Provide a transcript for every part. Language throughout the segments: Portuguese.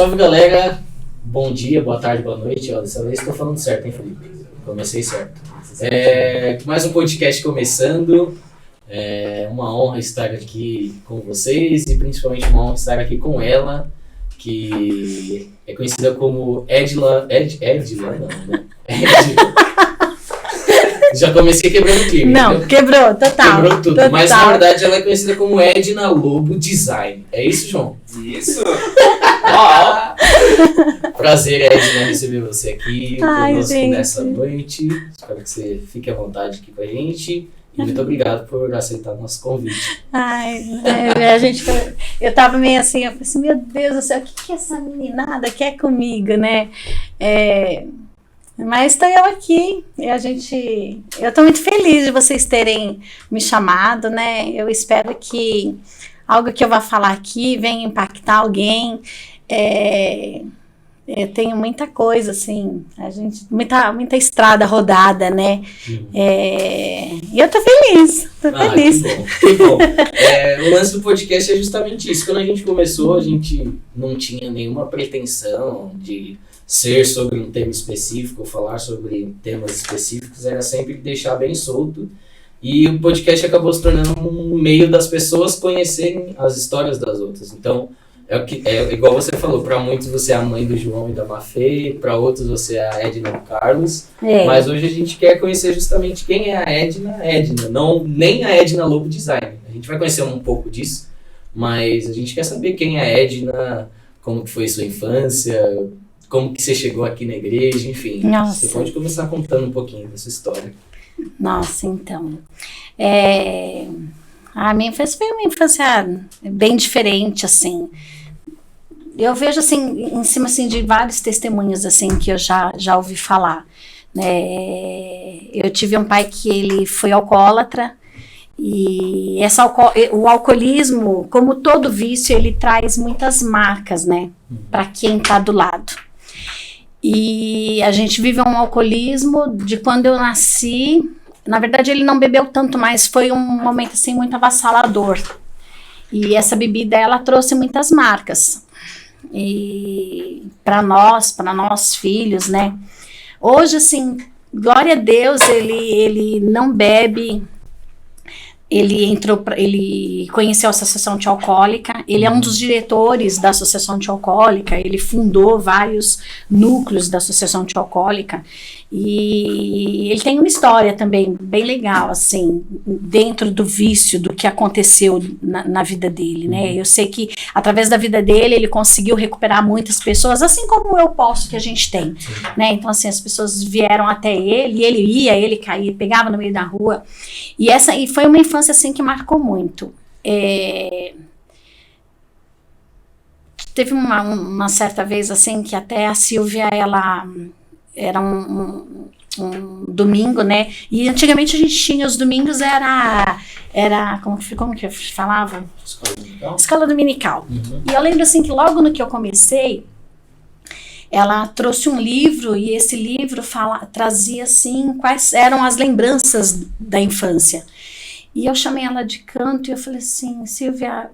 Salve, galera. Bom dia, boa tarde, boa noite. Ó, dessa vez estou falando certo, hein, Felipe? Comecei certo. Mais um podcast começando. É uma honra estar aqui com vocês e principalmente uma honra estar aqui com ela, que é conhecida como Edila, não, né? Já comecei quebrando o clima. Não, entendeu? quebrou, total. Quebrou tudo, total. mas na verdade ela é conhecida como Edna Lobo Design. É isso, João? Isso! Prazer, Edna, receber você aqui conosco gente. nessa noite. Espero que você fique à vontade aqui com a gente. E muito obrigado por aceitar o nosso convite. Eu tava meio assim, eu falei assim, meu Deus do céu, o que essa meninada quer comigo, né? Mas estou eu aqui, eu estou muito feliz de vocês terem me chamado, né? Eu espero que algo que eu vá falar aqui venha impactar alguém. Eu tenho muita coisa, assim, muita estrada rodada, né? E eu tô feliz, feliz. Que bom. O lance do podcast é justamente isso. Quando a gente começou, a gente não tinha nenhuma pretensão de ser sobre um tema específico, falar sobre temas específicos, era sempre deixar bem solto. E o podcast acabou se tornando um meio das pessoas conhecerem as histórias das outras. Então, igual você falou, para muitos você é a mãe do João e da Mafê, para outros você é a Edna e o Carlos. Mas hoje a gente quer conhecer justamente quem é a Edna, não nem a Edna Lobo Design. A gente vai conhecer um pouco disso, mas a gente quer saber quem é a Edna, como que foi sua infância, como que você chegou aqui na igreja, enfim. Nossa. Você pode começar contando um pouquinho da sua história. Nossa, então. A minha infância foi uma infância bem diferente, assim. Eu vejo, assim, em cima, assim, de vários testemunhos, assim, que eu já ouvi falar. Eu tive um pai que ele foi alcoólatra, e o alcoolismo, como todo vício, ele traz muitas marcas, né, para quem está do lado. E a gente vive um alcoolismo de quando eu nasci. Na verdade, ele não bebeu tanto, mas foi um momento assim muito avassalador. E essa bebida, ela trouxe muitas marcas. E para nós filhos, né? Hoje, assim, glória a Deus, ele não bebe. Ele conheceu a Associação Antialcoólica, ele é um dos diretores da Associação Antialcoólica, ele fundou vários núcleos da Associação Antialcoólica, e ele tem uma história também bem legal, assim, dentro do vício, do que aconteceu na vida dele, né? Eu sei que através da vida dele, ele conseguiu recuperar muitas pessoas, assim como eu posso, que a gente tem, né? Então, assim, as pessoas vieram até ele, e ele caía, pegava no meio da rua, e foi uma infância assim que marcou muito. Teve uma certa vez assim que até a Silvia, ela era um domingo, né? E antigamente a gente tinha os domingos, era como que eu falava? Escola dominical. E eu lembro assim que logo no que eu comecei, ela trouxe um livro, e esse livro trazia assim quais eram as lembranças da infância. E eu chamei ela de canto e eu falei assim, Silvia,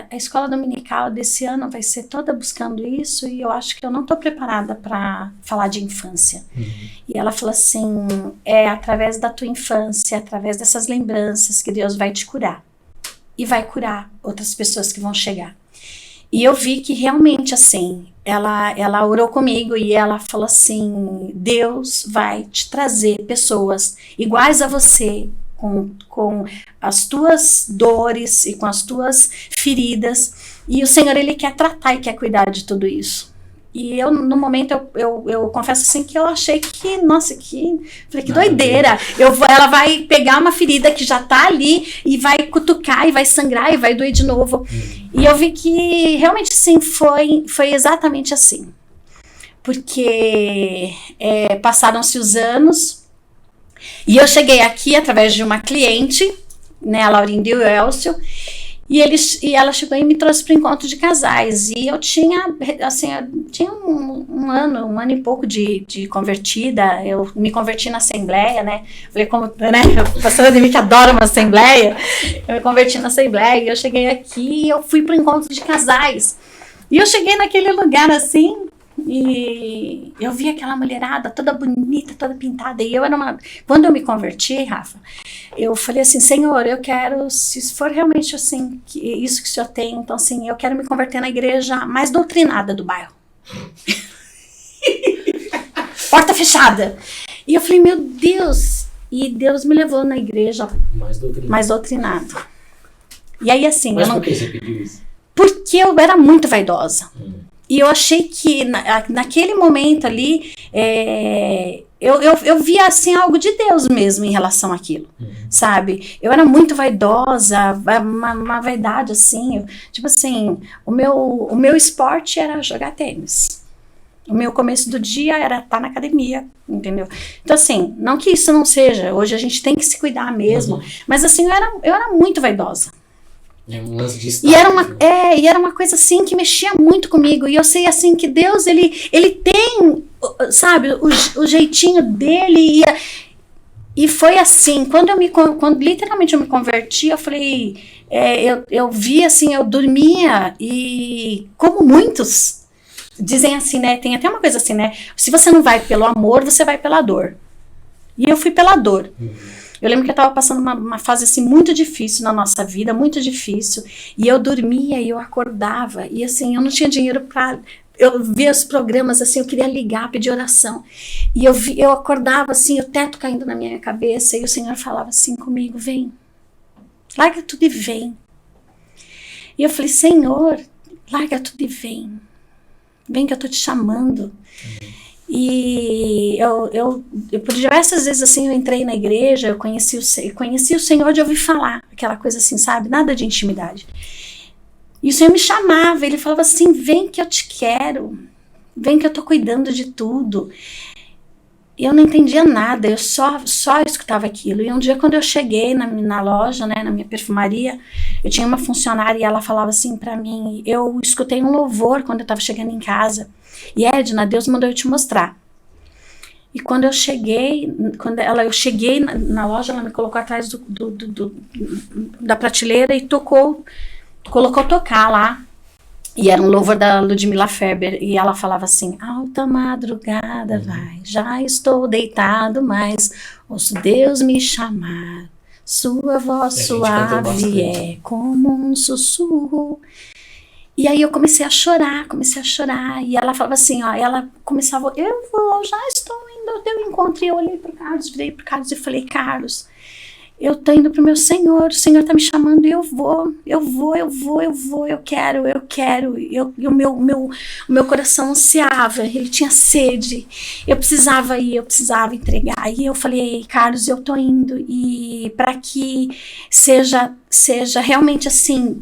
a escola dominical desse ano vai ser toda buscando isso, e eu acho que eu não estou preparada para falar de infância. E ela falou assim, através da tua infância, através dessas lembranças que Deus vai te curar. E vai curar outras pessoas que vão chegar. E eu vi que realmente, assim, ela orou comigo e ela falou assim, Deus vai te trazer pessoas iguais a você, com as tuas dores e com as tuas feridas, e o Senhor, ele quer tratar e quer cuidar de tudo isso. E eu, no momento, eu confesso assim que eu achei que, nossa, falei, que doideira, ela vai pegar uma ferida que já tá ali e vai cutucar e vai sangrar e vai doer de novo. E eu vi que realmente sim, foi exatamente assim, porque passaram-se os anos. E eu cheguei aqui através de uma cliente, né, a Laurinda e o Elcio, e ela chegou e me trouxe para o encontro de casais. E eu tinha um ano e pouco de convertida. Eu me converti na Assembleia, né? Falei, como, né, a pastora de mim que adora uma Assembleia, eu me converti na Assembleia, e eu cheguei aqui e eu fui para o encontro de casais. E eu cheguei naquele lugar assim, e eu vi aquela mulherada toda bonita, toda pintada. E eu era uma... Quando eu me converti, Rafa, eu falei assim, Senhor, eu quero, se for realmente assim, isso que o Senhor tem, então assim, eu quero me converter na igreja mais doutrinada do bairro. Porta fechada. E eu falei, meu Deus. E Deus me levou na igreja mais doutrinado. E aí assim... Mas por que você pediu isso? Porque eu era muito vaidosa. E eu achei que naquele momento ali, eu via assim, algo de Deus mesmo em relação àquilo, sabe? Eu era muito vaidosa, uma vaidade assim, tipo assim, o meu esporte era jogar tênis. O meu começo do dia era estar na academia, entendeu? Então assim, não que isso não seja, hoje a gente tem que se cuidar mesmo, mas assim, eu era muito vaidosa. E era uma coisa assim que mexia muito comigo. E eu sei assim que Deus, ele tem, sabe, o jeitinho dele. E foi assim, quando literalmente eu me converti, eu falei, eu vi assim, eu dormia e como muitos dizem assim, né, tem até uma coisa assim, né, se você não vai pelo amor, você vai pela dor. E eu fui pela dor. Eu lembro que eu estava passando uma fase assim muito difícil na nossa vida, muito difícil, e eu dormia e eu acordava, e assim, eu não tinha dinheiro para... Eu via os programas assim, eu queria ligar, pedir oração, e eu acordava assim, o teto caindo na minha cabeça, e o Senhor falava assim comigo, vem, larga tudo e vem. E eu falei, Senhor, larga tudo e vem que eu tô te chamando. E eu por diversas vezes assim, eu entrei na igreja, eu conheci o Senhor de ouvir falar, aquela coisa assim, sabe, nada de intimidade. E o Senhor me chamava, ele falava assim, vem que eu te quero, vem que eu tô cuidando de tudo. E eu não entendia nada, eu só escutava aquilo. E um dia quando eu cheguei na loja, né, na minha perfumaria, eu tinha uma funcionária e ela falava assim pra mim, eu escutei um louvor quando eu tava chegando em casa. E Edna, Deus mandou eu te mostrar. E quando eu cheguei na loja, ela me colocou atrás da prateleira e colocou tocar lá. E era um louvor da Ludmila Feber. E ela falava assim, alta madrugada vai, já estou deitado, mas ouço Deus me chamar. Sua voz suave é como um sussurro. E aí eu comecei a chorar, e ela falava assim, ó, ela começava, já estou indo ao teu encontro, e eu olhei pro Carlos, virei pro Carlos e falei, Carlos, eu tô indo pro meu Senhor, o Senhor tá me chamando, e eu quero, e o meu coração ansiava, ele tinha sede, eu precisava ir, eu precisava entregar, e eu falei, Carlos, eu tô indo, e para que seja realmente assim,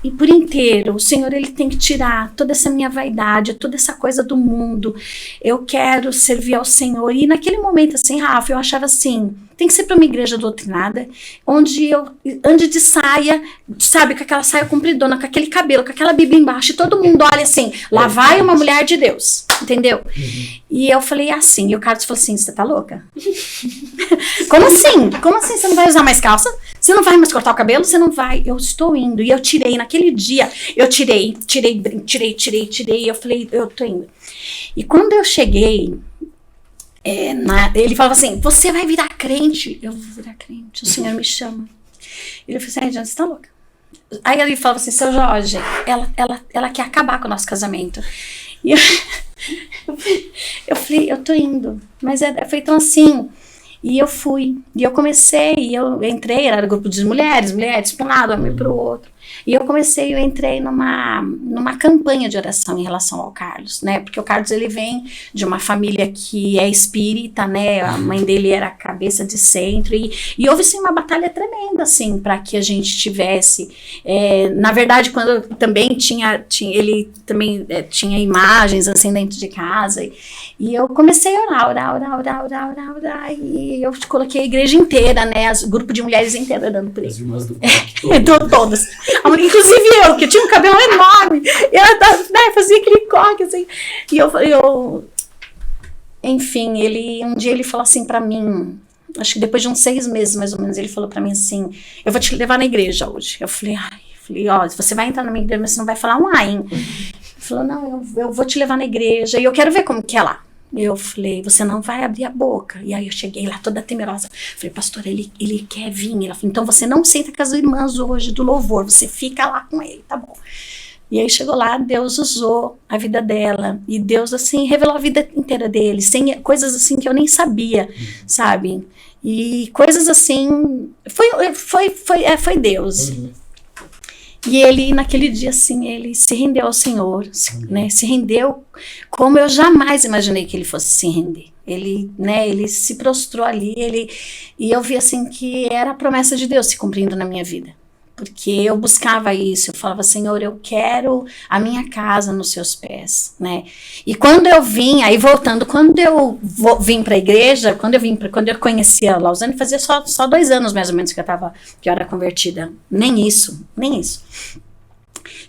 e por inteiro, o Senhor, ele tem que tirar toda essa minha vaidade, toda essa coisa do mundo. Eu quero servir ao Senhor. E naquele momento, assim, Rafa, eu achava assim, tem que ser para uma igreja doutrinada, onde eu ande de saia, sabe, com aquela saia compridona, com aquele cabelo, com aquela Bíblia embaixo, e todo mundo olha assim, lá vai uma mulher de Deus, entendeu? E eu falei assim, e o Carlos falou assim, você tá louca? Como assim? Como assim você não vai usar mais calça? Você não vai mais cortar o cabelo? Você não vai? Eu estou indo. E eu tirei, naquele dia, eu tirei, e eu falei, eu tô indo. E quando eu cheguei, ele falava assim, você vai virar crente. Eu vou virar crente, o Senhor me chama. Ele falou assim, Diana, você tá louca? Aí ele falava assim, seu Jorge, ela quer acabar com o nosso casamento. E eu falei, eu tô indo. Mas foi tão assim... E eu fui, e eu comecei, eu entrei, era grupo de mulheres para um lado, homem para o outro. E eu entrei numa campanha de oração em relação ao Carlos, né? Porque o Carlos, ele vem de uma família que é espírita, né? A mãe dele era a cabeça de centro, e houve, sim, uma batalha tremenda, assim, para que a gente tivesse... na verdade, quando eu também ele também tinha imagens, assim, dentro de casa, e eu comecei a orar, e eu coloquei a igreja inteira, né? O grupo de mulheres inteira dando por ele. As irmãs do todas. Inclusive eu, que tinha um cabelo enorme, eu fazia aquele coque, assim, e enfim, um dia ele falou assim pra mim, acho que depois de uns 6 meses, mais ou menos, ele falou pra mim assim, eu vou te levar na igreja hoje. Eu falei, falei, ó, você vai entrar na minha igreja, mas você não vai falar um ai. Ele falou, não, eu vou te levar na igreja e eu quero ver como que é lá. Eu falei, você não vai abrir a boca. E aí eu cheguei lá toda temerosa. Falei, pastor, ele quer vir. Ela falou, então você não senta com as irmãs hoje do louvor, você fica lá com ele, tá bom. E aí chegou lá, Deus usou a vida dela. E Deus, assim, revelou a vida inteira dele. Sem, coisas assim que eu nem sabia, sabe? E coisas assim... Foi Deus. Uhum. E ele, naquele dia, assim, ele se rendeu ao Senhor, né? Se rendeu como eu jamais imaginei que ele fosse se render. Ele, né, ele se prostrou ali, e eu vi, assim, que era a promessa de Deus se cumprindo na minha vida. Porque eu buscava isso, eu falava, Senhor, eu quero a minha casa nos seus pés, né? E quando eu vim, aí voltando, quando eu vim para a igreja, quando eu conheci a Lausanne, fazia só 2 anos mais ou menos que eu era convertida. Nem isso.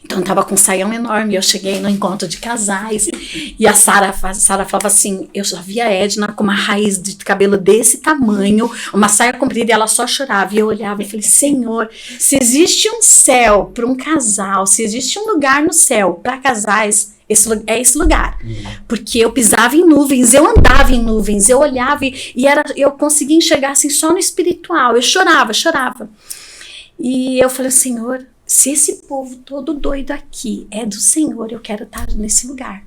Então eu tava com um saião enorme, eu cheguei no encontro de casais, e a Sara falava assim, eu só via a Edna com uma raiz de cabelo desse tamanho, uma saia comprida, e ela só chorava, e eu olhava e falei, Senhor, se existe um céu para um casal, se existe um lugar no céu para casais, esse lugar, porque eu pisava em nuvens, eu andava em nuvens, eu olhava eu conseguia enxergar assim só no espiritual, eu chorava, e eu falei, Senhor, se esse povo todo doido aqui é do Senhor, eu quero estar nesse lugar.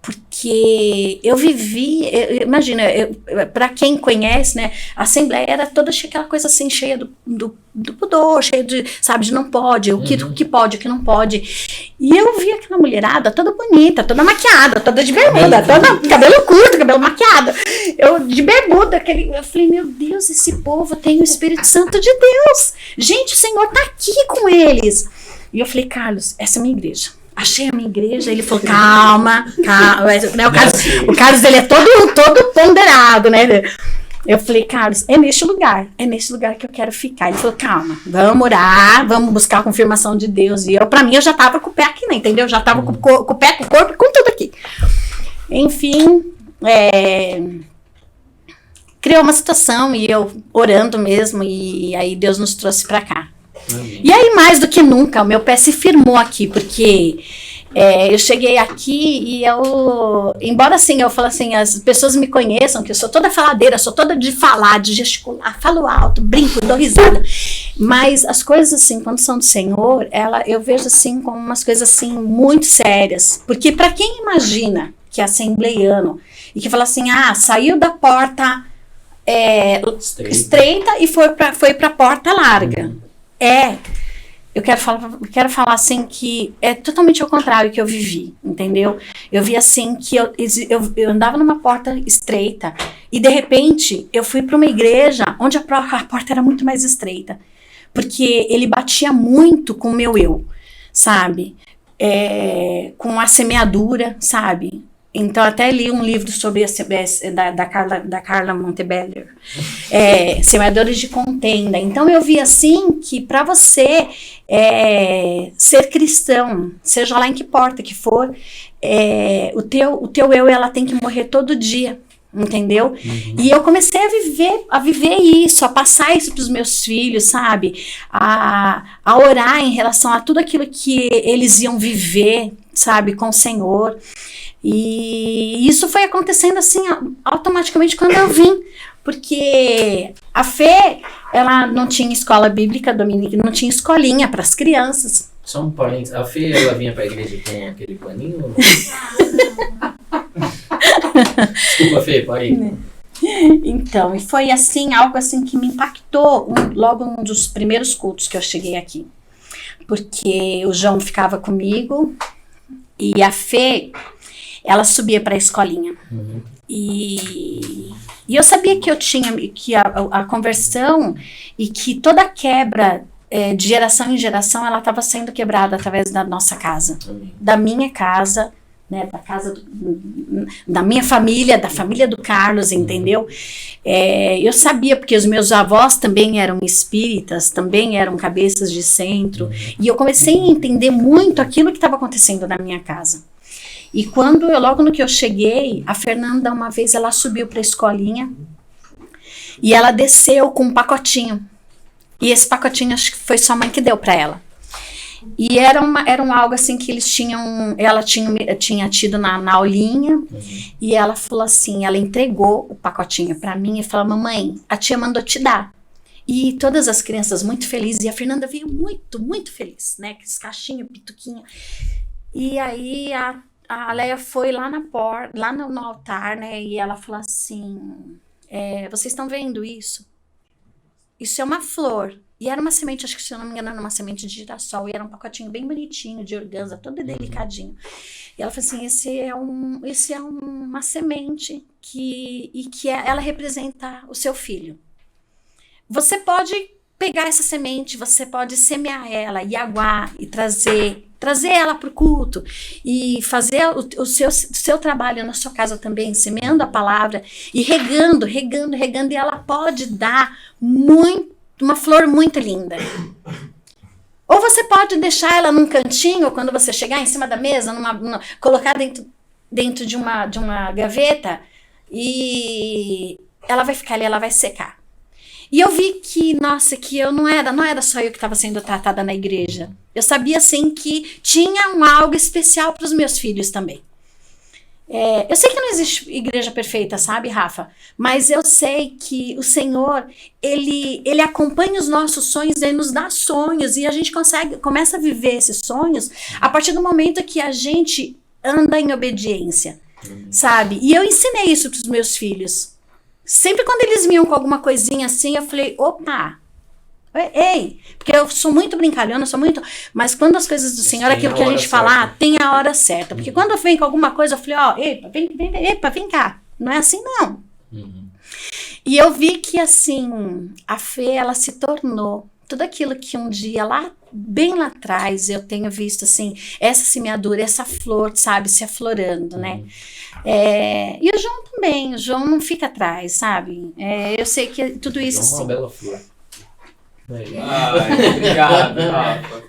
Porque eu vivi, imagina, para quem conhece, né, a Assembleia era toda aquela coisa assim, cheia do pudor, cheia de, sabe, de não pode, o que pode, o que não pode. E eu vi aquela mulherada toda bonita, toda maquiada, toda de bermuda, toda cabelo curto, cabelo maquiado. Eu de bermuda, eu falei, meu Deus, esse povo tem o Espírito Santo de Deus. Gente, o Senhor tá aqui com eles. E eu falei, Carlos, essa é a minha igreja. Achei a minha igreja, ele falou, calma, né, o Carlos ele é todo ponderado, né? Eu falei, Carlos, é neste lugar que eu quero ficar. Ele falou, calma, vamos orar, vamos buscar a confirmação de Deus. E pra mim, eu já tava com o pé aqui, né, entendeu? Eu já tava com o pé, com o corpo, com tudo aqui. Enfim, criou uma situação, e eu orando mesmo, e aí Deus nos trouxe pra cá. Amém. E aí, mais do que nunca, o meu pé se firmou aqui, porque eu cheguei aqui e embora assim, eu falo assim, as pessoas me conheçam, que eu sou toda faladeira, sou toda de falar, de gesticular, falo alto, brinco, dou risada, mas as coisas assim, quando são do Senhor, eu vejo assim como umas coisas assim muito sérias, porque para quem imagina que é assembleiano e que fala assim, saiu da porta estreita e foi para a porta larga. Eu quero falar assim que é totalmente ao contrário que eu vivi, entendeu? Eu vi assim que eu andava numa porta estreita e de repente eu fui para uma igreja onde a porta era muito mais estreita, porque ele batia muito com o meu eu, sabe? Com a semeadura, sabe? Então, até li um livro sobre da Carla Montebeller, Semeadores de Contenda. Então, eu vi assim que para você ser cristão, seja lá em que porta que for, o teu eu, ela tem que morrer todo dia, entendeu? Uhum. E eu comecei a viver isso, a passar isso para os meus filhos, sabe? A orar em relação a tudo aquilo que eles iam viver, sabe, com o Senhor. E isso foi acontecendo assim automaticamente quando eu vim, porque a Fê, ela não tinha escola bíblica dominical, não tinha escolinha para as crianças. Só um parênteses, a Fê, ela vinha para a igreja com aquele paninho? Desculpa, Fê, parei. Então, e foi assim, algo assim que me impactou logo um dos primeiros cultos que eu cheguei aqui, porque o João ficava comigo e a Fê, ela subia para a escolinha. Uhum. E eu sabia que eu tinha que a conversão e que toda quebra de geração em geração ela estava sendo quebrada através da nossa casa, da minha casa, né, da casa da minha família, da família do Carlos, entendeu? Eu sabia, porque os meus avós também eram espíritas, também eram cabeças de centro, e eu comecei a entender muito aquilo que estava acontecendo na minha casa. E logo no que eu cheguei, a Fernanda, uma vez, ela subiu para a escolinha e ela desceu com um pacotinho. E esse pacotinho, acho que foi sua mãe que deu para ela. E era um algo assim que ela tinha tido na aulinha, e ela falou assim, ela entregou o pacotinho para mim e falou, mamãe, a tia mandou te dar. E todas as crianças muito felizes, e a Fernanda veio muito, muito feliz, né, com esse caixinho, pituquinha. E aí a Leia foi lá na porta, lá no altar, né, e ela falou assim, vocês estão vendo isso? Isso é uma flor. E era uma semente, acho que se eu não me engano, era uma semente de girassol. E era um pacotinho bem bonitinho, de organza, todo delicadinho. E ela falou assim, esse é uma semente que ela representa o seu filho. Você pode pegar essa semente, você pode semear ela e aguar e trazer ela para o culto e fazer o seu trabalho na sua casa também, semeando a palavra e regando, e ela pode dar uma flor muito linda. Ou você pode deixar ela num cantinho, quando você chegar em cima da mesa, colocar dentro de uma gaveta, e ela vai ficar ali, ela vai secar. E eu vi que, nossa, que não era só eu que estava sendo tratada na igreja. Eu sabia, assim, que tinha algo especial para os meus filhos também. Eu sei que não existe igreja perfeita, sabe, Rafa? Mas eu sei que o Senhor, Ele acompanha os nossos sonhos, Ele nos dá sonhos, e a gente começa a viver esses sonhos a partir do momento que a gente anda em obediência, sabe? E eu ensinei isso para os meus filhos. Sempre quando eles vinham com alguma coisinha assim, eu falei, opa, ei, porque eu sou muito brincalhona, mas quando as coisas do Senhor, aquilo que a gente falar, tem a hora certa. Porque quando eu venho com alguma coisa, eu falei, vem cá, não é assim não. E eu vi que assim, a Fê, ela se tornou tudo aquilo que um dia bem lá atrás, eu tenho visto assim, essa semeadura, essa flor, sabe, se aflorando, né? E o João também, o João não fica atrás, sabe? Eu sei que tudo isso assim. É uma bela flor. Obrigado, Rafa.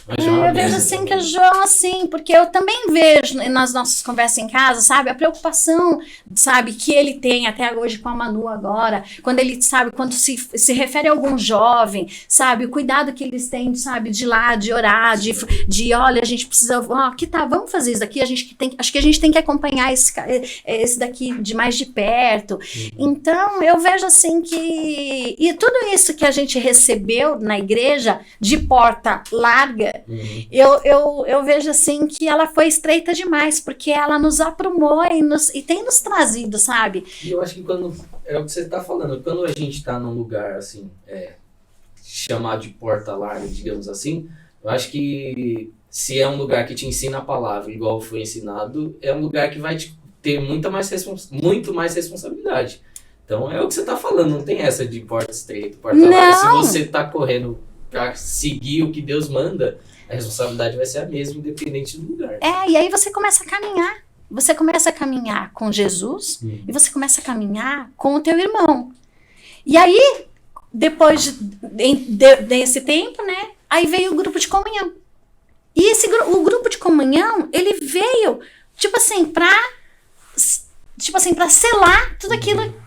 Eu vejo assim que o João, assim, porque eu também vejo nas nossas conversas em casa, sabe, a preocupação, sabe, que ele tem até hoje com a Manu agora, quando ele, sabe, quando se refere a algum jovem, sabe, o cuidado que eles têm, sabe, de ir lá, de orar, de olha, a gente precisa, vamos fazer isso daqui, acho que a gente tem que acompanhar esse daqui de mais de perto. Então, eu vejo assim que, e tudo isso que a gente recebeu na igreja, de porta larga, eu vejo assim que ela foi estreita demais, porque ela nos aprumou e tem nos trazido, sabe? E eu acho que é o que você está falando, quando a gente está num lugar assim, chamado de porta larga, digamos assim, eu acho que se é um lugar que te ensina a palavra igual foi ensinado, é um lugar que vai ter muito mais responsabilidade. Então é o que você está falando, não tem essa de porta estreita, porta larga. Se você está correndo para seguir o que Deus manda, a responsabilidade vai ser a mesma, independente do lugar. E aí você começa a caminhar. Você começa a caminhar com Jesus e você começa a caminhar com o teu irmão. E aí, depois desse tempo, né, aí veio o grupo de comunhão. E o grupo de comunhão, ele veio, tipo assim, pra selar tudo aquilo,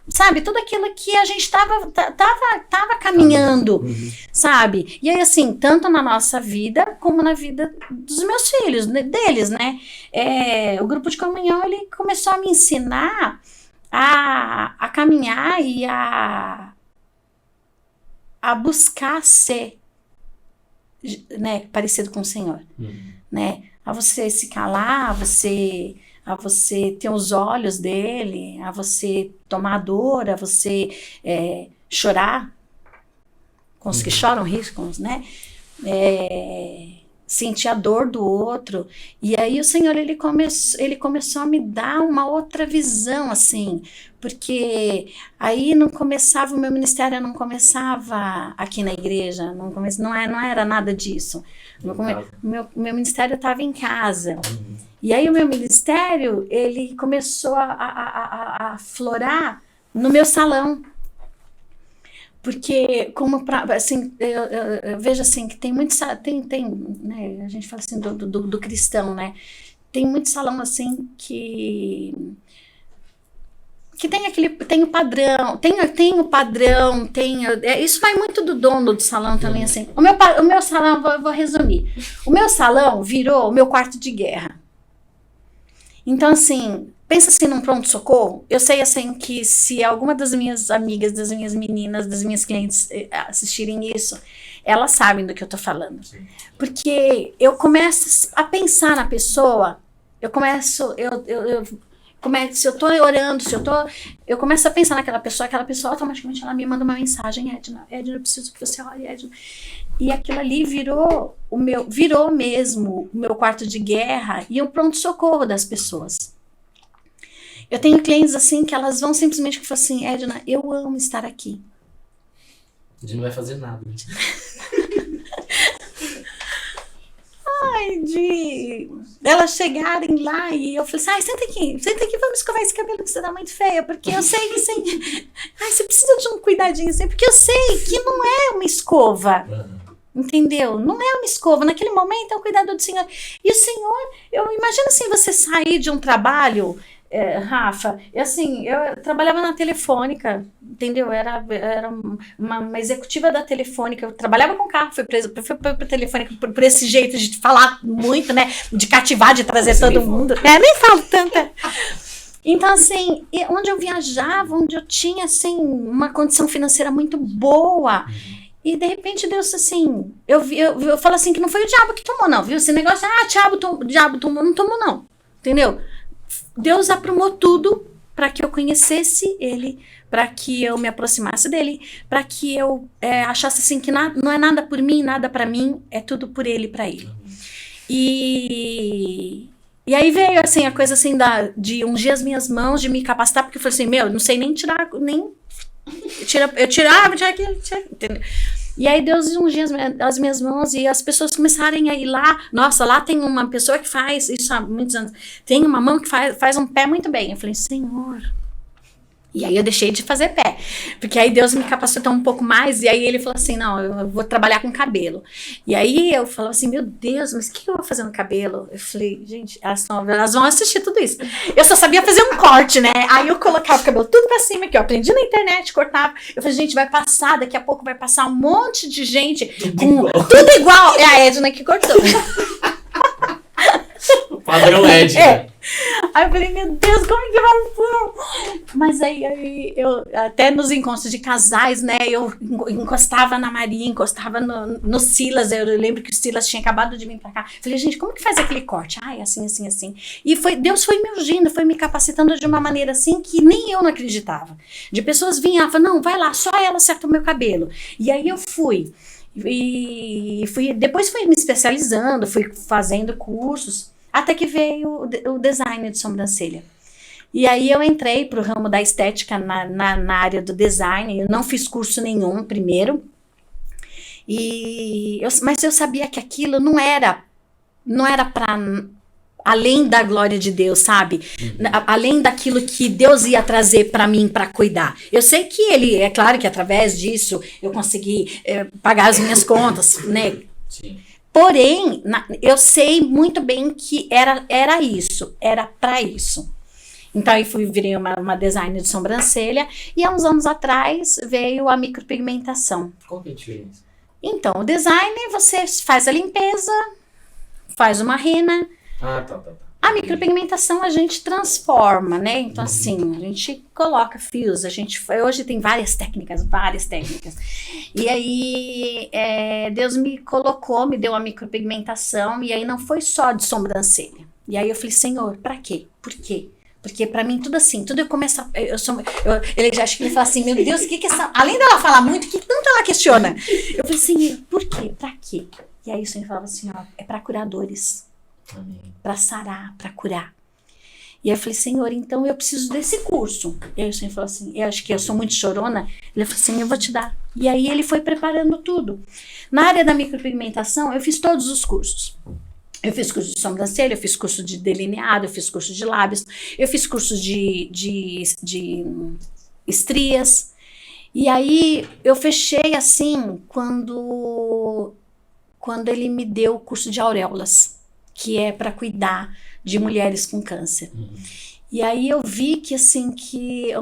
sabe? Tudo aquilo que a gente tava caminhando, sabe? E aí, assim, tanto na nossa vida, como na vida dos meus filhos, deles, né? O grupo de comunhão, ele começou a me ensinar a caminhar e a buscar ser, né, parecido com o Senhor, né? A você se calar, a você ter os olhos dele, a você tomar dor, a você chorar com os que choram, rir com os, né? Sentir a dor do outro. E aí o Senhor, ele começou a me dar uma outra visão, assim, porque aí o meu ministério não começava aqui na igreja, não era nada disso. Meu ministério estava em casa. E aí o meu ministério, ele começou a florar no meu salão. Porque, assim, eu vejo assim, que tem muito, né, a gente fala assim do cristão, né? Tem muito salão assim que que tem o padrão, isso vai muito do dono do salão também, assim. O meu salão, vou resumir. O meu salão virou o meu quarto de guerra. Então, assim, pensa assim num pronto-socorro. Eu sei, assim, que se alguma das minhas amigas, das minhas meninas, das minhas clientes assistirem isso, elas sabem do que eu tô falando. Sim. Porque eu começo a pensar na pessoa, se eu tô orando, eu começo a pensar naquela pessoa automaticamente ela me manda uma mensagem, Edna, eu preciso que você ore, Edna. E aquilo ali virou mesmo o meu quarto de guerra e o pronto-socorro das pessoas. Eu tenho clientes assim que elas vão simplesmente falar assim, Edna, eu amo estar aqui. A gente não vai fazer nada. De elas chegarem lá e eu falei assim, senta aqui, vamos escovar esse cabelo que você tá muito feia, porque eu sei que você precisa de um cuidadinho assim, porque eu sei que não é uma escova, entendeu? Não é uma escova, naquele momento é o cuidado do Senhor, e o Senhor, eu imagino assim, você sair de um trabalho, Rafa, eu trabalhava na Telefônica, entendeu? Era uma executiva da Telefônica, eu trabalhava com carro, fui para Telefônica por esse jeito de falar muito, né? De cativar, de trazer todo mundo. Nem falo tanto. Então, assim, onde eu viajava, onde eu tinha, assim, uma condição financeira muito boa, e de repente Deus, assim, eu falo assim, que não foi o diabo que tomou, não, viu? Esse negócio, diabo tomou, não tomou, não, entendeu? Deus aprumou tudo para que eu conhecesse Ele, para que eu me aproximasse dele, para que eu achasse assim que não é nada por mim, nada para mim, é tudo por Ele, para Ele. E aí veio assim a coisa assim de ungir as minhas mãos, de me capacitar, porque eu falei assim, não sei nem tirar, eu tirava, entendeu? E aí Deus ungia as minhas mãos e as pessoas começarem a ir lá. Nossa, lá tem uma pessoa que faz isso há muitos anos. Tem uma mão que faz um pé muito bem. Eu falei, Senhor. E aí eu deixei de fazer pé. Porque aí Deus me capacitou um pouco mais. E aí ele falou assim, não, eu vou trabalhar com cabelo. E aí eu falava assim, meu Deus, mas o que eu vou fazer no cabelo? Eu falei, gente, elas vão assistir tudo isso. Eu só sabia fazer um corte, né? Aí eu colocava o cabelo tudo pra cima, que eu aprendi na internet, cortava. Eu falei, gente, vai passar, daqui a pouco vai passar um monte de gente tudo igual. É a Edna que cortou. Padrão Edna. Aí eu falei, meu Deus, como que vai ser? Mas aí eu, até nos encontros de casais, né, eu encostava na Maria, encostava no Silas, eu lembro que o Silas tinha acabado de vir pra cá. Falei, gente, como que faz aquele corte? Assim. E Deus foi me ungindo, foi me capacitando de uma maneira assim que nem eu não acreditava. De pessoas vinham e falavam, não, vai lá, só ela acerta o meu cabelo. E aí eu fui. Depois fui me especializando, fui fazendo cursos. Até que veio o design de sobrancelha. E aí eu entrei para o ramo da estética na área do design. Eu não fiz curso nenhum primeiro. Mas eu sabia que aquilo não era para além da glória de Deus, sabe? Além daquilo que Deus ia trazer para mim para cuidar. Eu sei que é claro que através disso eu consegui pagar as minhas contas, né? Sim. Porém, eu sei muito bem que era isso, era para isso. Então, eu virei uma designer de sobrancelha e há uns anos atrás veio a micropigmentação. Qual que é a diferença? Então, o design, você faz a limpeza, faz uma rena. Tá. A micropigmentação a gente transforma, né? Então, assim, a gente coloca fios, hoje tem várias técnicas. E aí, Deus me deu a micropigmentação, e aí não foi só de sobrancelha. E aí eu falei, Senhor, pra quê? Por quê? Porque pra mim tudo assim, tudo eu começo a... Ele já acho que ele fala assim, meu Deus, o que essa... Além dela falar muito, o que tanto ela questiona? Eu falei, Senhor, por quê? Pra quê? E aí o Senhor falava assim, é pra curadores. Para sarar, para curar. E aí eu falei, Senhor, então eu preciso desse curso. E aí o Senhor falou assim, eu acho que eu sou muito chorona. Ele falou assim, eu vou te dar. E aí ele foi preparando tudo. Na área da micropigmentação, eu fiz todos os cursos. Eu fiz curso de sobrancelha, eu fiz curso de delineado, eu fiz curso de lábios, eu fiz curso de estrias. E aí eu fechei assim quando ele me deu o curso de auréolas, que é para cuidar de mulheres com câncer. E aí eu vi que, assim, que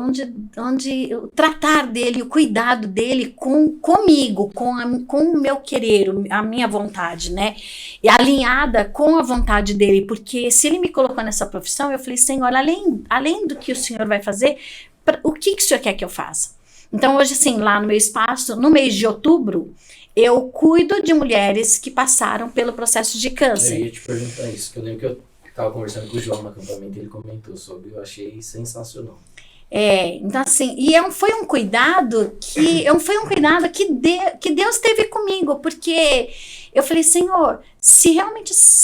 onde o tratar dele, o cuidado dele comigo, com o meu querer, a minha vontade, né? E alinhada com a vontade dele, porque se ele me colocou nessa profissão, eu falei, Senhor, além do que o Senhor vai fazer, o que o Senhor quer que eu faça? Então hoje, assim, lá no meu espaço, no mês de outubro, eu cuido de mulheres que passaram pelo processo de câncer. Eu ia te perguntar isso, que eu lembro que eu estava conversando com o João no acampamento e ele comentou sobre, eu achei sensacional. Então assim, foi um cuidado que Deus teve comigo, porque eu falei, Senhor, se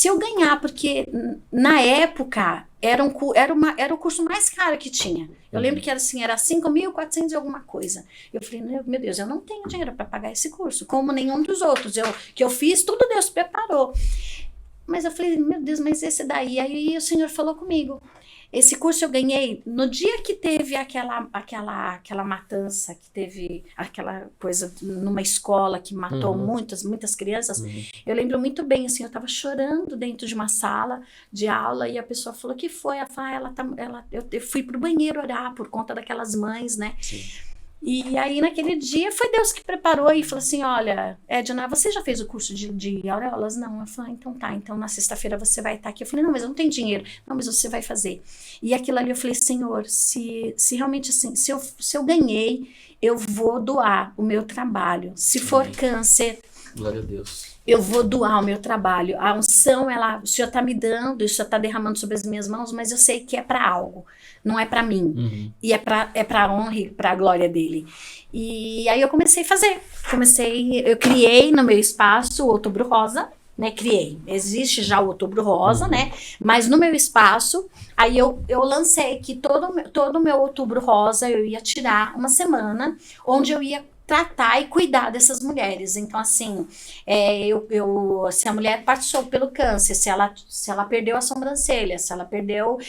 eu ganhar, porque na época era o curso mais caro que tinha. Eu lembro que era 5.400 e alguma coisa. Eu falei, meu Deus, eu não tenho dinheiro para pagar esse curso, como nenhum dos outros. Que eu fiz, tudo Deus preparou. Mas eu falei, meu Deus, mas esse daí... Aí o Senhor falou comigo. Esse curso eu ganhei no dia que teve aquela matança, que teve aquela coisa numa escola que matou muitas crianças. Eu lembro muito bem, assim, eu estava chorando dentro de uma sala de aula e a pessoa falou, que foi? Eu fui pro banheiro orar por conta daquelas mães, né? Sim. E aí, naquele dia, foi Deus que preparou e falou assim, olha, Edna, você já fez o curso de auréolas? Não. Eu falei, então tá, então na sexta-feira você vai estar aqui. Eu falei, não, mas eu não tenho dinheiro. Não, mas você vai fazer. E aquilo ali eu falei, Senhor, se realmente assim, se eu ganhei, eu vou doar o meu trabalho. Se for câncer... Glória a Deus. Eu vou doar o meu trabalho. A unção, o Senhor está me dando, o Senhor está derramando sobre as minhas mãos, mas eu sei que é para algo, não é para mim. E é para a honra e para a glória dele. E aí eu comecei a fazer. Eu criei no meu espaço o Outubro Rosa, né? Existe já o Outubro Rosa, né? Mas no meu espaço, aí eu lancei que todo o meu Outubro Rosa eu ia tirar uma semana, onde eu ia tratar e cuidar dessas mulheres. Então, assim, se a mulher passou pelo câncer, se ela perdeu a sobrancelha, se ela perdeu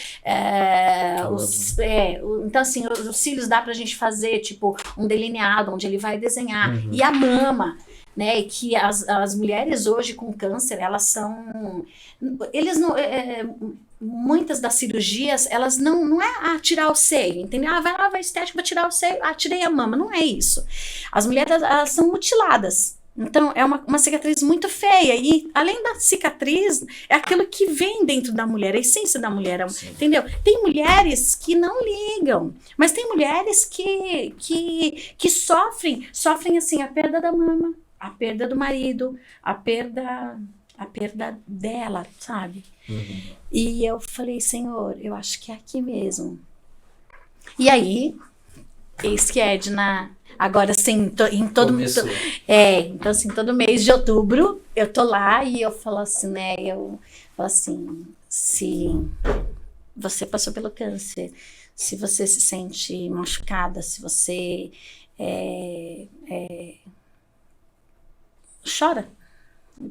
então, assim, os cílios dá pra gente fazer, tipo, um delineado, onde ele vai desenhar. E a mama, né, que as mulheres hoje com câncer, elas são... Eles não... muitas das cirurgias, elas não é tirar o seio, entendeu? Vai estética, vai tirar o seio, tirei a mama, não é isso. As mulheres, elas são mutiladas, então é uma cicatriz muito feia, e além da cicatriz, é aquilo que vem dentro da mulher, a essência da mulher, entendeu? Tem mulheres que não ligam, mas tem mulheres que sofrem assim, a perda da mama, a perda do marido, a perda dela, sabe? E eu falei, Senhor, eu acho que é aqui mesmo. E aí, eis que Edna, agora assim, então assim, todo mês de outubro, eu tô lá e eu falo assim, né, eu falo assim, se você passou pelo câncer, se você se sente machucada, se você chora.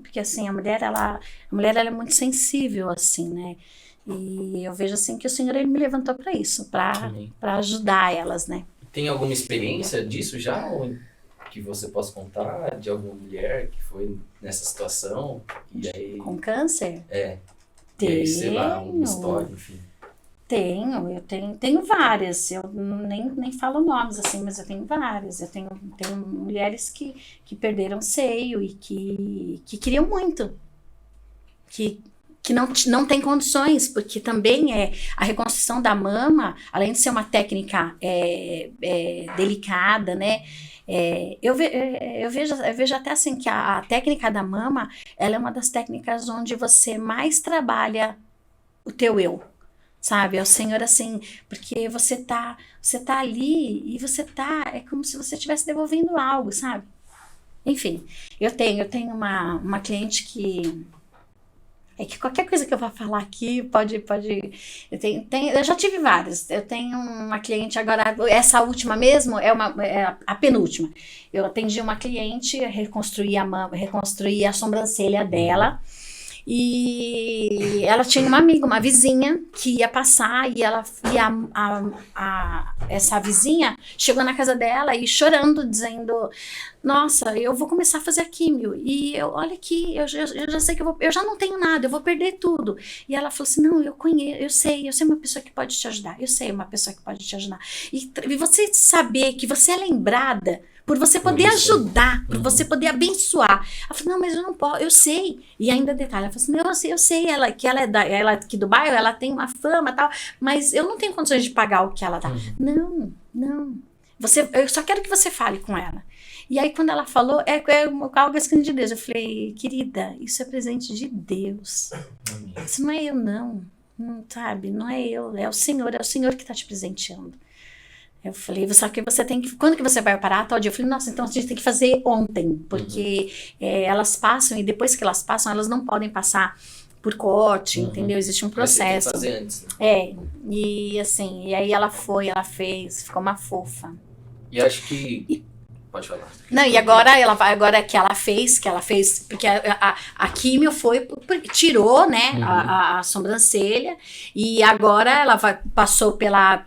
Porque assim, a mulher ela é muito sensível, assim, né? E eu vejo assim que o Senhor, ele me levantou para isso, para ajudar elas, né? Tem alguma experiência disso já? Ou que você possa contar de alguma mulher que foi nessa situação? E aí... Com câncer? E aí, sei lá, uma história, enfim. Eu tenho várias, eu nem falo nomes assim, mas eu tenho várias, eu tenho mulheres que perderam seio e que queriam muito, que não tem condições, porque também a reconstrução da mama, além de ser uma técnica delicada, né, eu vejo até assim que a técnica da mama, ela é uma das técnicas onde você mais trabalha o teu eu. Sabe, é o Senhor assim, porque você tá ali e é como se você estivesse devolvendo algo, sabe? Enfim, eu tenho uma cliente que qualquer coisa que eu vou falar aqui pode eu já tive várias. Eu tenho uma cliente agora, essa última mesmo é a penúltima. Eu atendi uma cliente, reconstruí a sobrancelha dela. E ela tinha uma amiga, uma vizinha, que ia passar e essa vizinha chegou na casa dela e chorando, dizendo, nossa, eu vou começar a fazer a químio, e olha aqui, eu já sei que eu já não tenho nada, eu vou perder tudo. E ela falou assim, não, eu conheço, eu sei uma pessoa que pode te ajudar, eu sei uma pessoa que pode te ajudar. E você saber que você é lembrada, por você poder ajudar, por você poder abençoar. Ela falou, não, mas eu não posso, eu sei. E ainda detalhe, ela falou assim, não, eu sei, ela é aqui do bairro, ela tem uma fama e tal, mas eu não tenho condições de pagar o que ela dá. Não. Eu só quero que você fale com ela. E aí, quando ela falou, é algo assim de Deus. Eu falei, querida, isso é presente de Deus. Isso não é eu, não. Sabe? Não é eu, é o Senhor que está te presenteando. Eu falei, só que você tem que... Quando que você vai parar? Tal dia. Eu falei, nossa, então a gente tem que fazer ontem. Porque elas passam, e depois que elas passam, elas não podem passar por corte, entendeu? Existe um processo. Mas você tem que fazer antes, né? E assim, e aí ela fez, ficou uma fofa. E acho que... Pode falar. Não, e agora que ela fez, porque a químio tirou, né, a sobrancelha, e agora ela passou pela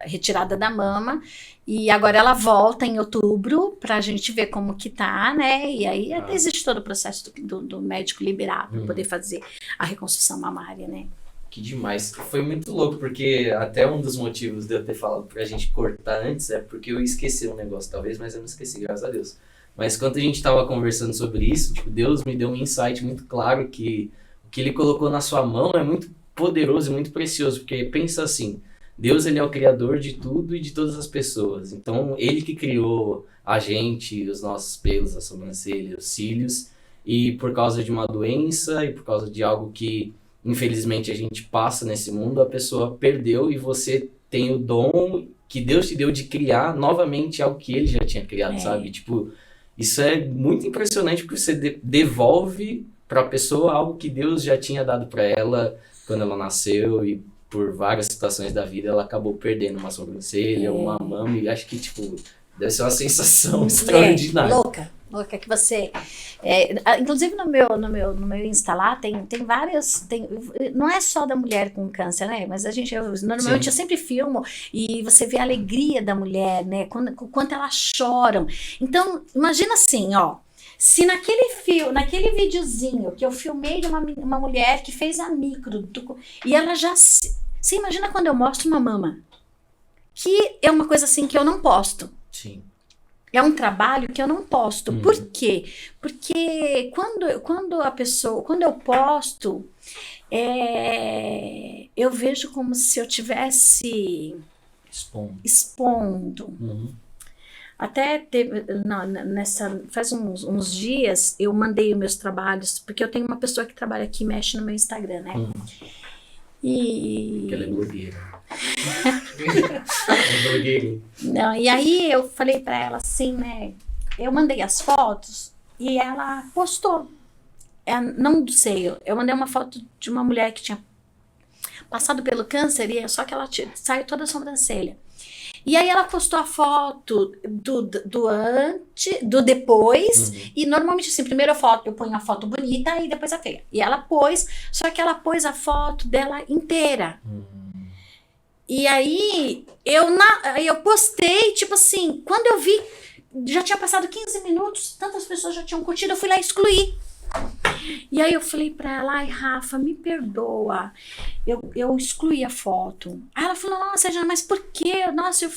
retirada da mama, e agora ela volta em outubro pra gente ver como que tá, né, e aí existe todo o processo do médico liberar pra poder fazer a reconstrução mamária, né. Que demais. Foi muito louco, porque até um dos motivos de eu ter falado pra gente cortar antes é porque eu esqueci um negócio, talvez, mas eu não esqueci, graças a Deus. Mas quando a gente tava conversando sobre isso, tipo, Deus me deu um insight muito claro que o que ele colocou na sua mão é muito poderoso e muito precioso, porque pensa assim, Deus, ele é o criador de tudo e de todas as pessoas. Então, ele que criou a gente, os nossos pelos, a sobrancelha, os cílios, e por causa de uma doença e por causa de algo que infelizmente a gente passa nesse mundo, a pessoa perdeu, e você tem o dom que Deus te deu de criar novamente algo que ele já tinha criado, sabe? Tipo, isso é muito impressionante, porque você devolve para a pessoa algo que Deus já tinha dado para ela quando ela nasceu, e por várias situações da vida ela acabou perdendo uma sobrancelha, uma mama, e acho que, tipo, deve ser uma sensação extraordinária. Louca que você... inclusive no meu Insta lá tem várias... não é só da mulher com câncer, né? Mas normalmente eu sempre filmo, e você vê a alegria da mulher, né? Quanto elas choram. Então, imagina assim, ó. Se naquele videozinho que eu filmei de uma mulher que fez a micro, e ela já... Você imagina quando eu mostro uma mama? Que é uma coisa assim que eu não posto. Sim. É um trabalho que eu não posto. Por quê? Porque quando eu posto, eu vejo como se eu tivesse expondo. Até faz uns dias eu mandei os meus trabalhos, porque eu tenho uma pessoa que trabalha aqui, mexe no meu Instagram, né? Porque ela é blogueira. Não, e aí eu falei pra ela assim, né? Eu mandei as fotos e ela postou. Não do seio. Eu mandei uma foto de uma mulher que tinha passado pelo câncer, só que ela saiu toda a sobrancelha. E aí ela postou a foto do depois, e normalmente assim, primeiro eu ponho a foto bonita e depois a feia. E ela pôs, só que ela pôs a foto dela inteira. E aí eu postei, tipo assim, quando eu vi, já tinha passado 15 minutos, tantas pessoas já tinham curtido, eu fui lá e excluí. E aí eu falei pra ela, ai Rafa, me perdoa, eu excluí a foto. Aí ela falou, nossa, Jana, mas por quê? Nossa,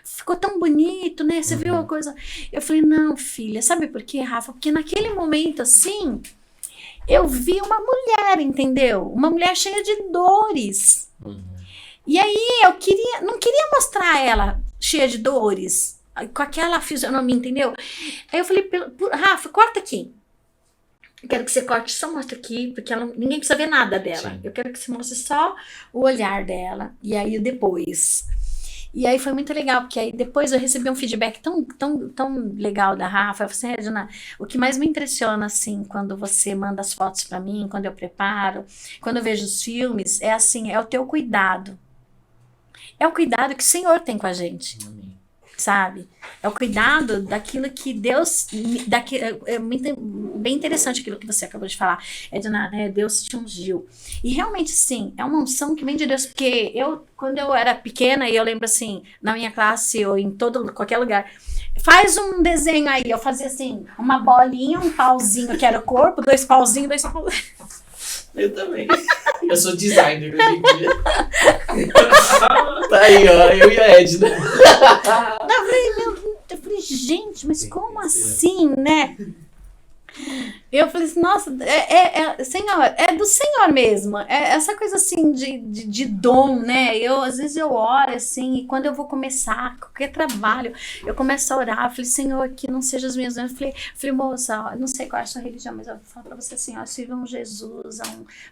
ficou tão bonito, né? Você viu a coisa? Eu falei, não, filha, sabe por quê, Rafa? Porque naquele momento, assim, eu vi uma mulher, entendeu? Uma mulher cheia de dores. E aí eu não queria mostrar ela cheia de dores, com aquela fisionomia, entendeu? Aí eu falei, Rafa, corta aqui. Eu quero que você corte, só mostra aqui, porque ninguém precisa ver nada dela. Sim. Eu quero que você mostre só o olhar dela. E aí depois. E aí foi muito legal, porque aí depois eu recebi um feedback tão legal da Rafa. Eu falei assim, Regina, o que mais me impressiona, assim, quando você manda as fotos pra mim, quando eu preparo, quando eu vejo os filmes, é assim, é o teu cuidado. É o cuidado que o Senhor tem com a gente. Sabe? É o cuidado daquilo que Deus... É bem interessante aquilo que você acabou de falar. Deus te ungiu. E realmente, sim, é uma unção que vem de Deus. Porque quando eu era pequena, e eu lembro assim, na minha classe ou em qualquer lugar, faz um desenho aí. Eu fazia assim, uma bolinha, um pauzinho que era o corpo, 2 pauzinhos, 2 pauzinhos. Eu também. Eu sou designer hoje em dia. Tá aí, ó, eu e a Edna. Eu falei, gente, mas como assim, né? Eu falei assim, nossa, Senhor, é do Senhor mesmo. É essa coisa assim de dom, né? Às vezes eu oro assim, e quando eu vou começar qualquer trabalho, eu começo a orar. Eu falei, Senhor, que não seja as minhas dons. Eu falei, moça, não sei qual é a sua religião, mas eu falo pra você assim, ó, sirva um Jesus,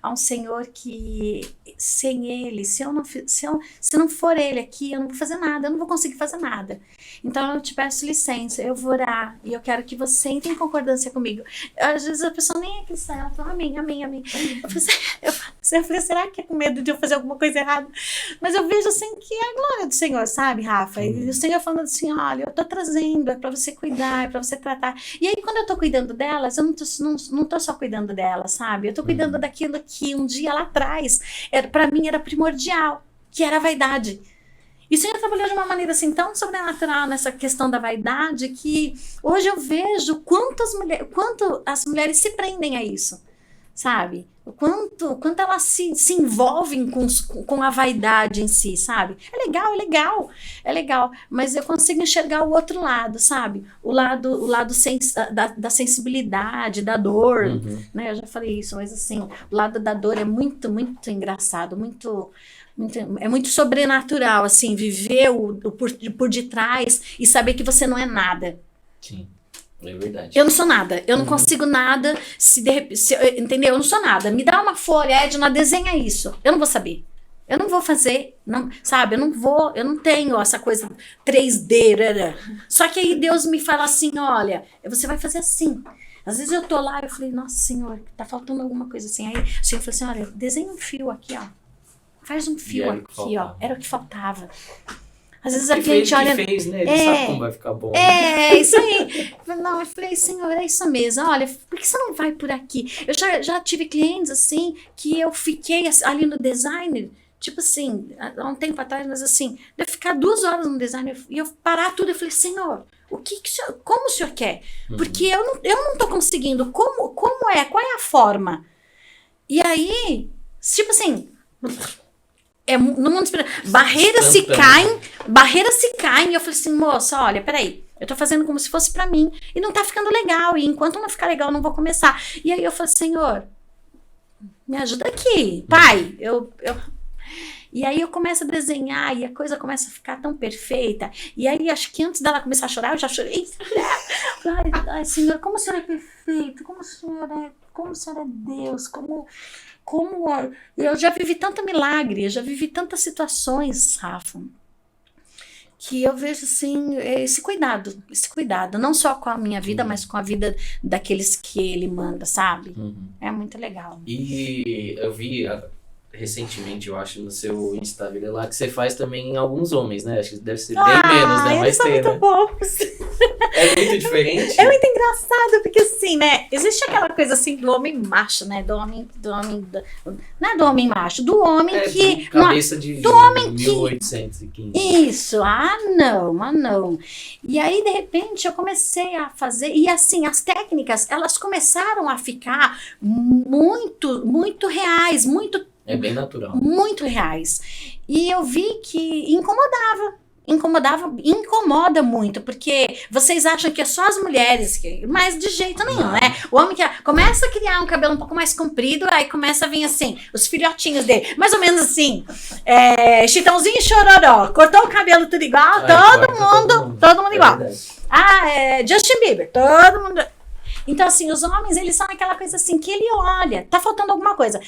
a um Senhor que sem Ele, se não for Ele aqui, eu não vou fazer nada, eu não vou conseguir fazer nada. Então eu te peço licença, eu vou orar e eu quero que você entre em concordância comigo. Às vezes a pessoa nem é cristã, ela fala amém. Eu falei, será que é com medo de eu fazer alguma coisa errada? Mas eu vejo assim que é a glória do Senhor, sabe, Rafa? E o Senhor falando assim, olha, eu tô trazendo, é pra você cuidar, é pra você tratar. E aí quando eu tô cuidando delas, eu não tô só cuidando delas, sabe? Eu tô cuidando daquilo que um dia lá atrás, pra mim era primordial, que era a vaidade. E o Senhor trabalhou de uma maneira assim tão sobrenatural nessa questão da vaidade que hoje eu vejo quanto as mulheres se prendem a isso, sabe? O quanto elas se envolvem com a vaidade em si, sabe? É legal, mas eu consigo enxergar o outro lado, sabe? O lado da sensibilidade, da dor, né? Eu já falei isso, mas assim, o lado da dor é muito, muito engraçado, é muito sobrenatural, assim, viver por detrás e saber que você não é nada. Sim, é verdade. Eu não sou nada, eu não consigo nada, entendeu? Eu não sou nada. Me dá uma folha, Edna, desenha isso. Eu não vou saber. Eu não vou fazer, não, sabe? Eu não tenho essa coisa 3D. Só que aí Deus me fala assim, olha, você vai fazer assim. Às vezes eu tô lá e eu falei, nossa, Senhor, tá faltando alguma coisa assim. Aí o Senhor falou assim, olha, desenha um fio aqui, ó. Faz um fio aqui, ó. Era o que faltava. Às vezes a gente olha... fez, né? Ele sabe como vai ficar bom. Isso aí. Não, eu falei, Senhor, é isso mesmo. Olha, por que você não vai por aqui? Eu já tive clientes, assim, que eu fiquei ali no design, tipo assim, há um tempo atrás, mas assim, de eu ficar 2 horas no design e eu parar tudo, eu falei, Senhor, como o Senhor quer? Porque eu não tô conseguindo. Qual é a forma? E aí, tipo assim... no mundo espiritual, barreiras se caem, e eu falei assim, moça, olha, peraí, eu tô fazendo como se fosse pra mim, e não tá ficando legal, e enquanto não ficar legal, eu não vou começar. E aí eu falei, Senhor, me ajuda aqui, Pai, E aí eu começo a desenhar, e a coisa começa a ficar tão perfeita, e aí acho que antes dela começar a chorar, eu já chorei. Ai, Senhor, como o Senhor é perfeito, como o Senhor é Deus, como eu já vivi tanto milagre, eu já vivi tantas situações, Rafa, que eu vejo assim, esse cuidado, não só com a minha vida, mas com a vida daqueles que ele manda, sabe? É muito legal. E eu vi recentemente, eu acho, no seu Instagram lá, que você faz também em alguns homens, né? Acho que deve ser bem menos, né? Mas tem, muito né? bons. É muito diferente. É muito engraçado, porque assim, né? Existe aquela coisa assim do homem macho, né? Não é do homem macho, do homem que... Cabeça de do homem 1815. Isso, não. E aí, de repente, eu comecei a fazer... E assim, as técnicas, elas começaram a ficar muito, muito reais, É bem natural. Muito reais. E eu vi que incomoda muito, porque vocês acham que é só as mulheres, mas de jeito nenhum, né? O homem que começa a criar um cabelo um pouco mais comprido, aí começa a vir assim, os filhotinhos dele, mais ou menos assim, Chitãozinho e Chororó, cortou o cabelo tudo igual, todo mundo igual. Justin Bieber, todo mundo... Então, assim, os homens, eles são aquela coisa assim, que ele olha, tá faltando alguma coisa.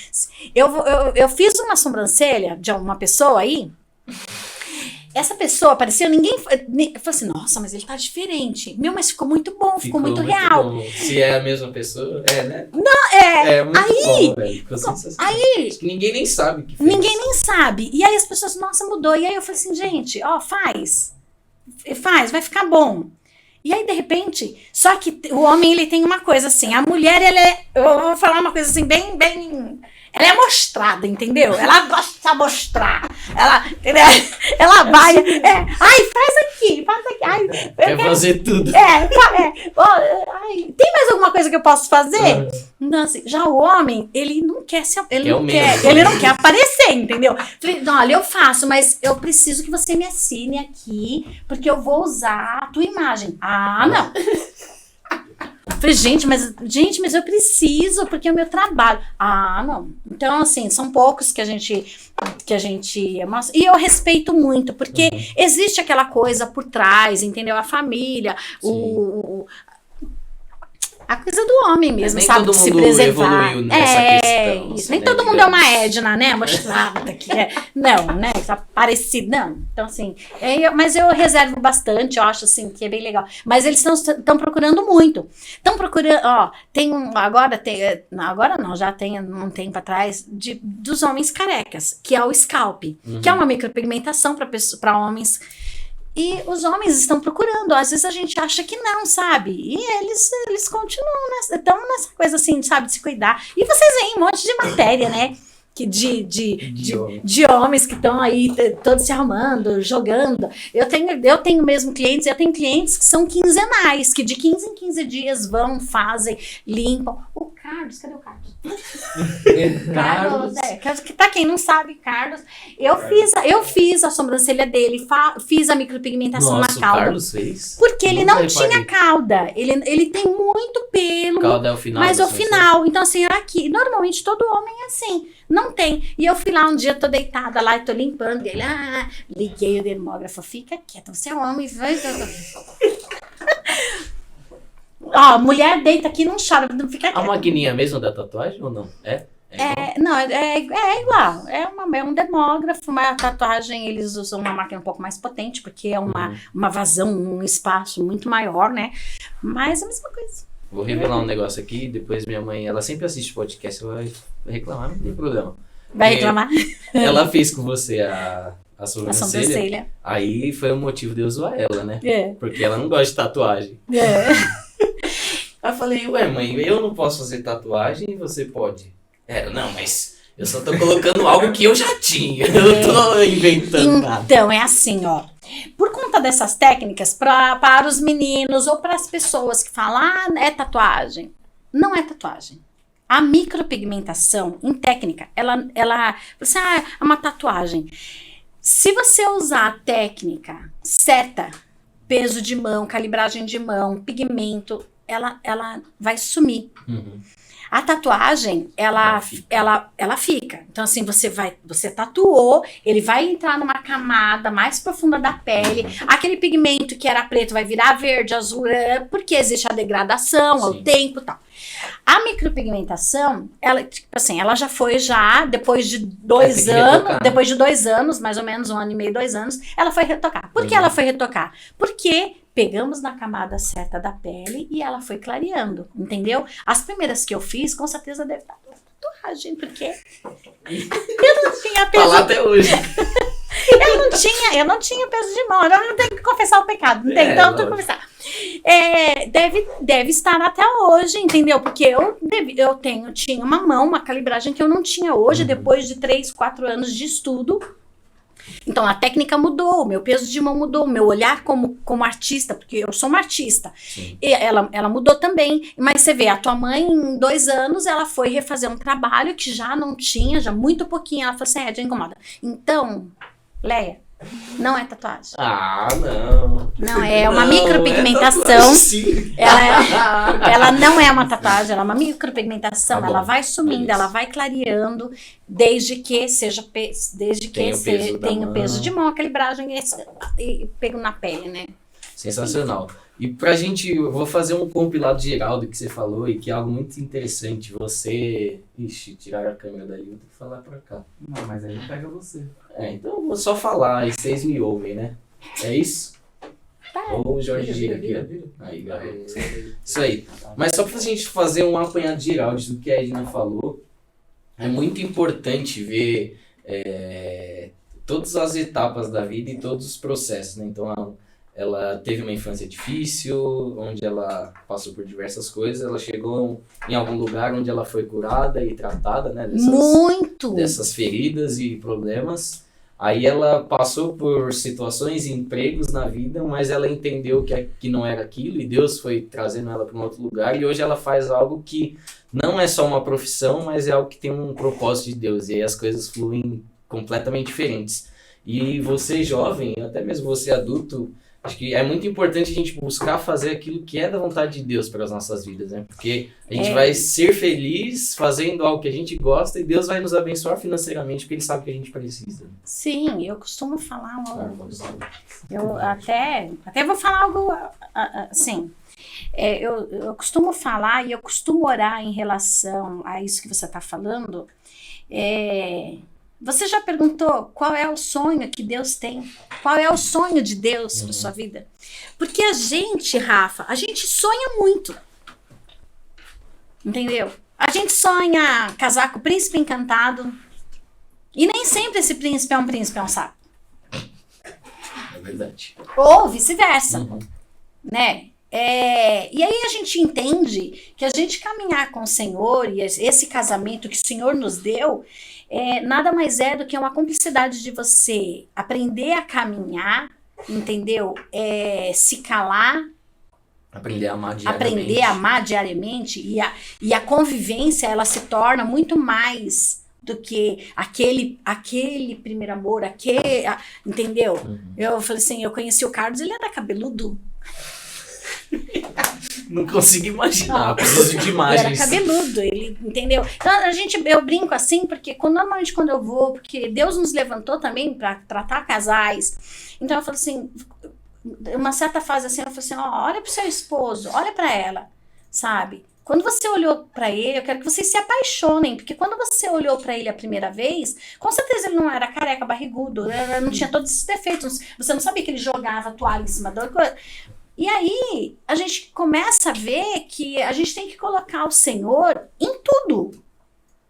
Eu fiz uma sobrancelha de uma pessoa aí, essa pessoa apareceu, ninguém falou assim, nossa, mas ele tá diferente. Mas ficou muito bom, ficou muito real. Bom. Se é a mesma pessoa, né? Não, É muito bom, velho. Aí, ninguém nem sabe o que fez. Ninguém nem sabe. E aí as pessoas, nossa, mudou. E aí eu falei assim, gente, ó, faz, vai ficar bom. E aí, de repente, só que o homem, ele tem uma coisa assim, a mulher, eu vou falar uma coisa assim, bem, ela é mostrada, entendeu? Ela gosta de mostrar, ela vai, ai, faz aqui, ai. Quer fazer tudo. Tem mais alguma coisa que eu posso fazer? Não, assim, já o homem, ele não quer ele não quer aparecer, entendeu? Falei, olha, eu faço, mas eu preciso que você me assine aqui, porque eu vou usar a tua imagem. Ah, não. Falei, gente, mas eu preciso, porque é o meu trabalho. Ah, não. Então, assim, são poucos que a gente mostra. E eu respeito muito, porque existe aquela coisa por trás, entendeu? A família, a coisa do homem mesmo, sabe? De se preservar. Evoluiu nessa questão. Isso. Nem todo mundo é uma Edna, né? Mostrada que é. Não, né? Tá parecido. Não. Então, assim. Mas eu reservo bastante, eu acho assim que é bem legal. Mas eles estão procurando muito. Estão procurando. Ó, tem um. Agora não, já tem um tempo atrás, dos homens carecas, que é o scalp, que é uma micropigmentação para homens. E os homens estão procurando, às vezes a gente acha que não, sabe? E eles continuam, estão nessa coisa assim, sabe, de se cuidar. E vocês veem um monte de matéria, né? De homens que estão aí todos se arrumando, jogando. Eu tenho mesmo clientes, eu tenho clientes que são quinzenais, que de 15 em 15 dias vão, fazem, limpam. O Carlos, cadê o Carlos? Carlos, que pra quem não sabe, Carlos, eu fiz a sobrancelha dele, fiz a micropigmentação na cauda. O Carlos fez? Porque ele não tinha cauda, ele tem muito pelo, cauda é o final, mas o final, então assim, aqui, normalmente todo homem é assim, não tem. E eu fui lá um dia, tô deitada lá e tô limpando, ele, liguei o dermógrafo, fica quieta, você é homem, vai. Ó, mulher deita aqui e não chora, não fica quieta. A maquininha mesmo da tatuagem ou não? Não, é igual. É um dermógrafo, mas a tatuagem eles usam uma máquina um pouco mais potente, porque é uma vazão, um espaço muito maior, né? Mas é a mesma coisa. Vou revelar um negócio aqui, depois minha mãe, ela sempre assiste podcast, ela vai reclamar, não tem problema. Vai reclamar? Ela fez com você a sobrancelha. A Aí foi o motivo de eu zoar ela, né? Porque ela não gosta de tatuagem. Aí eu falei, ué mãe, eu não posso fazer tatuagem e você pode. Não, mas eu só tô colocando algo que eu já tinha. Eu tô inventando nada. Então, é assim, ó. Por conta dessas técnicas, para os meninos ou para as pessoas que falam, é tatuagem. Não é tatuagem. A micropigmentação, em técnica, você é uma tatuagem. Se você usar a técnica certa, peso de mão, calibragem de mão, pigmento, ela vai sumir. A tatuagem, ela fica. Então, assim, você tatuou, ele vai entrar numa camada mais profunda da pele. Aquele pigmento que era preto vai virar verde, azul, porque existe a degradação, ao tempo e tal. A micropigmentação, ela já foi depois de 2 anos, depois de 2 anos, mais ou menos 1 ano e meio, 2 anos, ela foi retocar. Por que ela foi retocar? Porque pegamos na camada certa da pele e ela foi clareando, entendeu? As primeiras que eu fiz, com certeza deve estar tatuagem, porque eu não tinha peso. Tá lá até hoje. eu não tinha peso de mão, eu não tenho que confessar o pecado, não tem tanto que confessar. Deve estar até hoje, entendeu? Porque eu tinha uma mão, uma calibragem que eu não tinha hoje, depois de 3, 4 anos de estudo. Então a técnica mudou, o meu peso de mão mudou, o meu olhar como artista, porque eu sou uma artista. E ela mudou também. Mas você vê, a tua mãe, em 2 anos, ela foi refazer um trabalho que já não tinha, já muito pouquinho. Ela falou assim, já incomoda. Então, Leia, não é tatuagem. Não. Não, é uma micropigmentação. Ela não é uma tatuagem, ela é uma micropigmentação. Ela vai sumindo, ela vai clareando, desde que tenha o peso de mão, a calibragem e pego na pele, né? Sensacional. E pra gente, eu vou fazer um compilado geral do que você falou e que é algo muito interessante. Você... Ixi, tiraram a câmera dali, vou ter que falar pra cá. Não, mas aí não pega você. Então eu vou só falar e vocês me ouvem, né? É isso? Ou o Jorge gira aqui, ó. Aí, galera. Isso aí. Mas só pra gente fazer um apanhado geral de tudo que a Edna falou, é muito importante ver todas as etapas da vida e todos os processos, né? Então, ela teve uma infância difícil, onde ela passou por diversas coisas, ela chegou em algum lugar onde ela foi curada e tratada, né, dessas feridas e problemas. Aí ela passou por situações e empregos na vida, mas ela entendeu que não era aquilo e Deus foi trazendo ela para um outro lugar, e hoje ela faz algo que não é só uma profissão, mas é algo que tem um propósito de Deus, e aí as coisas fluem completamente diferentes. E você jovem, até mesmo você adulto, acho que é muito importante a gente buscar fazer aquilo que é da vontade de Deus para as nossas vidas, né? Porque a gente vai ser feliz fazendo algo que a gente gosta e Deus vai nos abençoar financeiramente porque Ele sabe que a gente precisa. Sim, eu costumo falar eu até vou falar algo assim. Eu costumo falar e eu costumo orar em relação a isso que você está falando. Você já perguntou qual é o sonho que Deus tem? Qual é o sonho de Deus para sua vida? Porque a gente, Rafa, a gente sonha muito. Entendeu? A gente sonha casar com o príncipe encantado. E nem sempre esse príncipe é um sapo. É verdade. Ou vice-versa. Né? E aí a gente entende que a gente caminhar com o Senhor e esse casamento que o Senhor nos deu nada mais é do que uma cumplicidade de você aprender a caminhar, entendeu? Se calar, aprender a amar diariamente. E a convivência ela se torna muito mais do que aquele primeiro amor, entendeu? Eu falei assim, eu conheci o Carlos, ele era cabeludo. Não consigo imaginar, preciso de imagens. Era cabeludo, ele, entendeu? Então eu brinco assim, porque normalmente quando eu vou, porque Deus nos levantou também para tratar casais, então eu falo assim, uma certa fase assim, eu falo assim, olha pro seu esposo, olha para ela, sabe? Quando você olhou para ele, eu quero que vocês se apaixonem, porque quando você olhou para ele a primeira vez, com certeza ele não era careca, barrigudo, não tinha todos esses defeitos, você não sabia que ele jogava a toalha em cima da coisa. E aí, a gente começa a ver que a gente tem que colocar o Senhor em tudo,